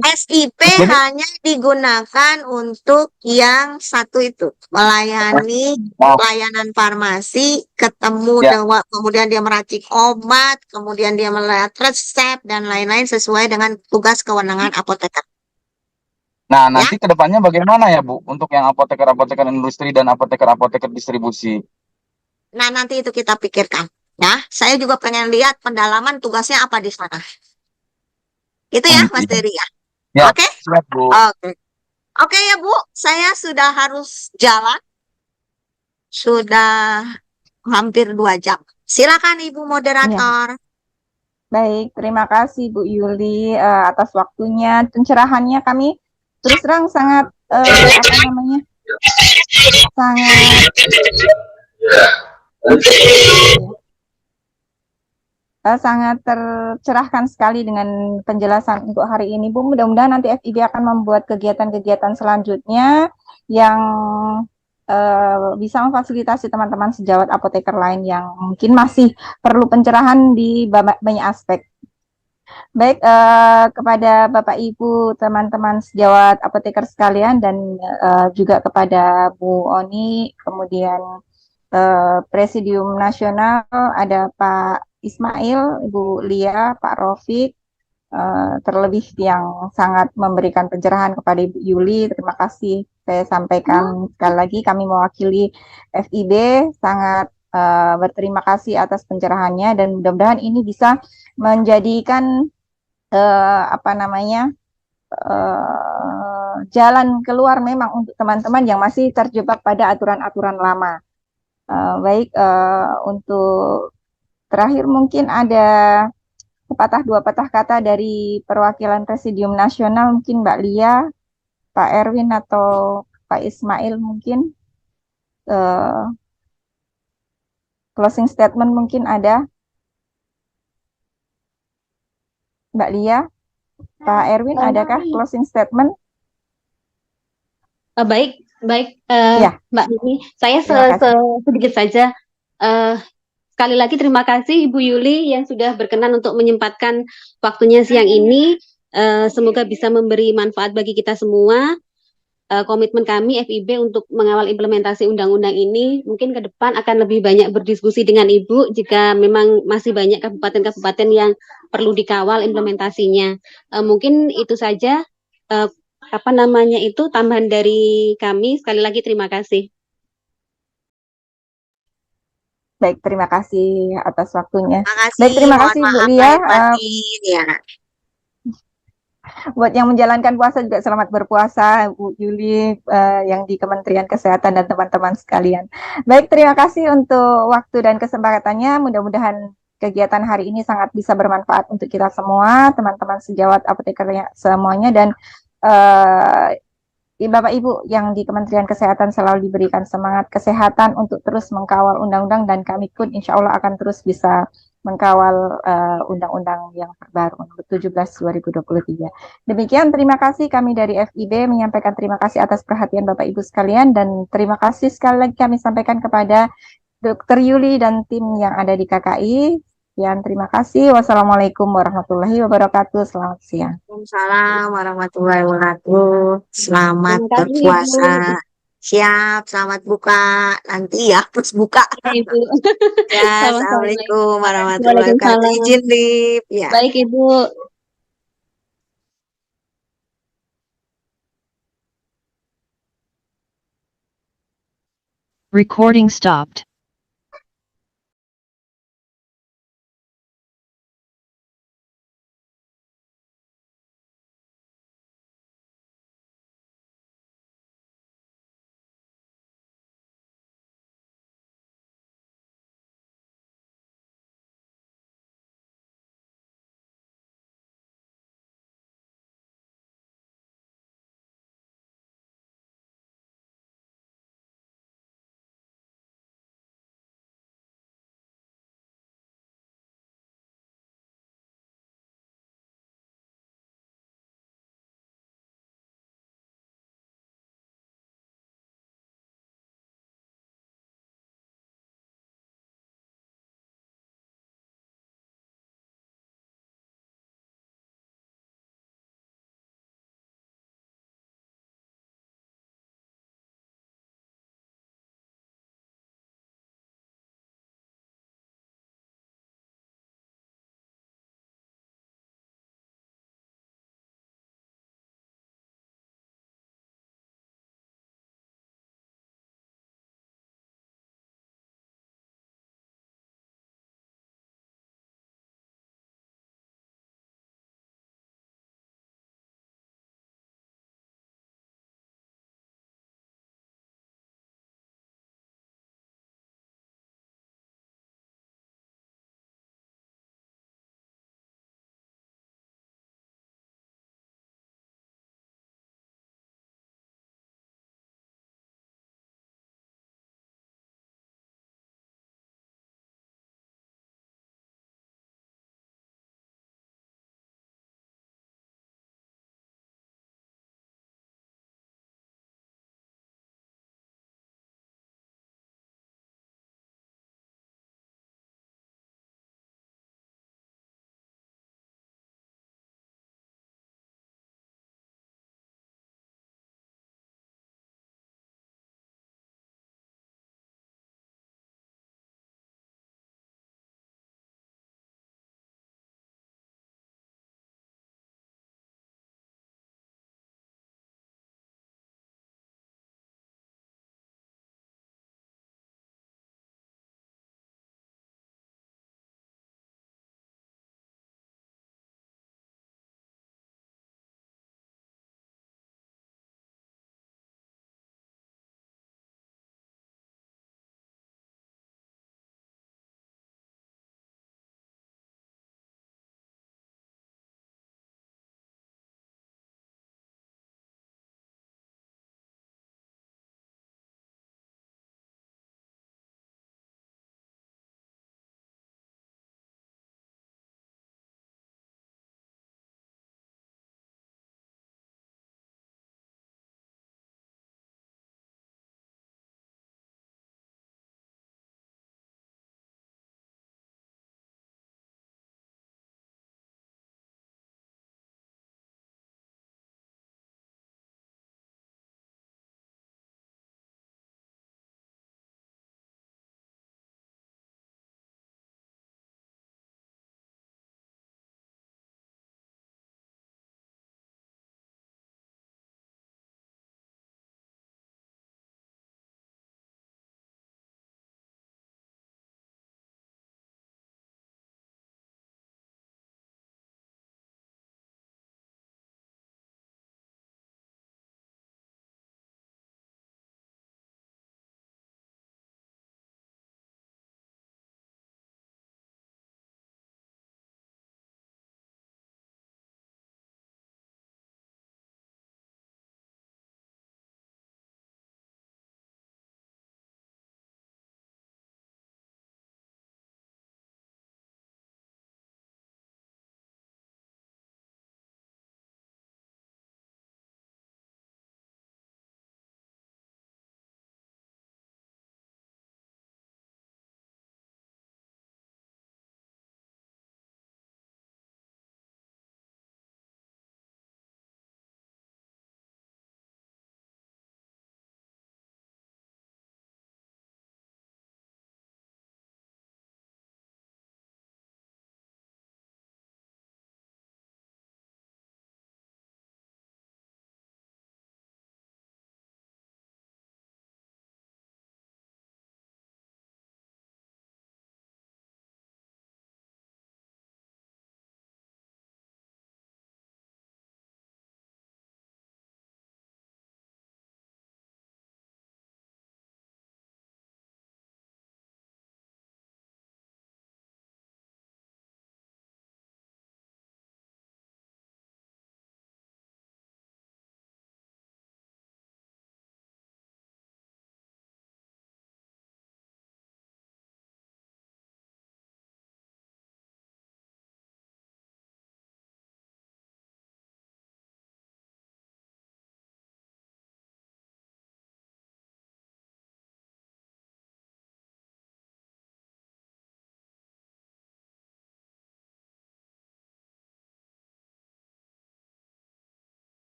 SIP Jadi hanya digunakan untuk yang satu itu, melayani oh, layanan farmasi, ketemu ya. dengan kemudian dia meracik obat, kemudian dia melihat resep dan lain-lain sesuai dengan tugas kewenangan apoteker. Nah, Ya, nanti kedepannya bagaimana ya Bu untuk yang apoteker-apoteker industri dan apoteker-apoteker distribusi? nah nanti itu kita pikirkan. Ya, saya juga pengen lihat pendalaman tugasnya apa di sana. Itu Oh ya, gitu Mas ya. Dery ya. Ya, Oke? siap Bu. Oke. Oke ya, Bu. Saya sudah harus jalan. Sudah hampir 2 jam. Silakan Ibu Iya, moderator. baik. Terima kasih Bu Yuli atas waktunya, pencerahannya. Kami terus terang sangat apa namanya, sangat sangat tercerahkan sekali dengan penjelasan untuk hari ini, Bu. Mudah-mudahan nanti FIB akan membuat kegiatan-kegiatan selanjutnya yang bisa memfasilitasi teman-teman sejawat apoteker lain yang mungkin masih perlu pencerahan di banyak aspek. Baik, kepada Bapak Ibu, teman-teman sejawat apoteker sekalian, dan juga kepada Bu Oni, kemudian Presidium Nasional, ada Pak Ismail, Ibu Lia, Pak Rofik, terlebih yang sangat memberikan pencerahan kepada Ibu Yuli. Terima kasih. Saya sampaikan sekali lagi, kami mewakili FIB sangat berterima kasih atas pencerahannya, dan mudah-mudahan ini bisa menjadikan apa namanya, jalan keluar memang untuk teman-teman yang masih terjebak pada aturan-aturan lama. Baik, untuk terakhir mungkin ada dua patah kata dari perwakilan Presidium Nasional, mungkin Mbak Lia, Pak Erwin, atau Pak Ismail mungkin. Closing statement mungkin ada. Mbak Lia, Pak Erwin, adakah closing statement? Baik, baik, Ya, Mbak Nini. Saya terima kasih. sedikit saja. Sekali lagi terima kasih Ibu Yuli yang sudah berkenan untuk menyempatkan waktunya siang ini. Semoga bisa memberi manfaat bagi kita semua. Komitmen kami FIB untuk mengawal implementasi undang-undang ini mungkin ke depan akan lebih banyak berdiskusi dengan Ibu jika memang masih banyak kabupaten-kabupaten yang perlu dikawal implementasinya. Mungkin itu saja apa namanya itu tambahan dari kami. Sekali lagi terima kasih. Baik, terima kasih atas waktunya. Terima kasih. Baik, terima Mohon kasih Bu maaf Lia. lahir batin ya. Buat yang menjalankan puasa juga selamat berpuasa, Bu Yuli, yang di Kementerian Kesehatan dan teman-teman sekalian. Baik, terima kasih untuk waktu dan kesempatannya. Mudah-mudahan kegiatan hari ini sangat bisa bermanfaat untuk kita semua, teman-teman sejawat apoteker semuanya, dan Bapak Ibu yang di Kementerian Kesehatan selalu diberikan semangat kesehatan untuk terus mengkawal undang-undang, dan kami pun insya Allah akan terus bisa mengkawal undang-undang yang terbaru nomor 17 2023. Demikian, terima kasih kami dari FIB menyampaikan terima kasih atas perhatian Bapak Ibu sekalian, dan terima kasih sekali lagi kami sampaikan kepada Dr. Yuli dan tim yang ada di KKI. Sekian, terima kasih. Wassalamualaikum warahmatullahi wabarakatuh. Selamat siang. Waalaikumsalam warahmatullahi wabarakatuh. Selamat Terima kasih Ibu. berpuasa. Siap, selamat buka nanti ya, terus buka. Ya, Ibu. Ya, Sama-sama. assalamualaikum warahmatullahi wabarakatuh. Waalaikumsalam. Izin Lip. Ya. Baik Ibu. Recording stopped.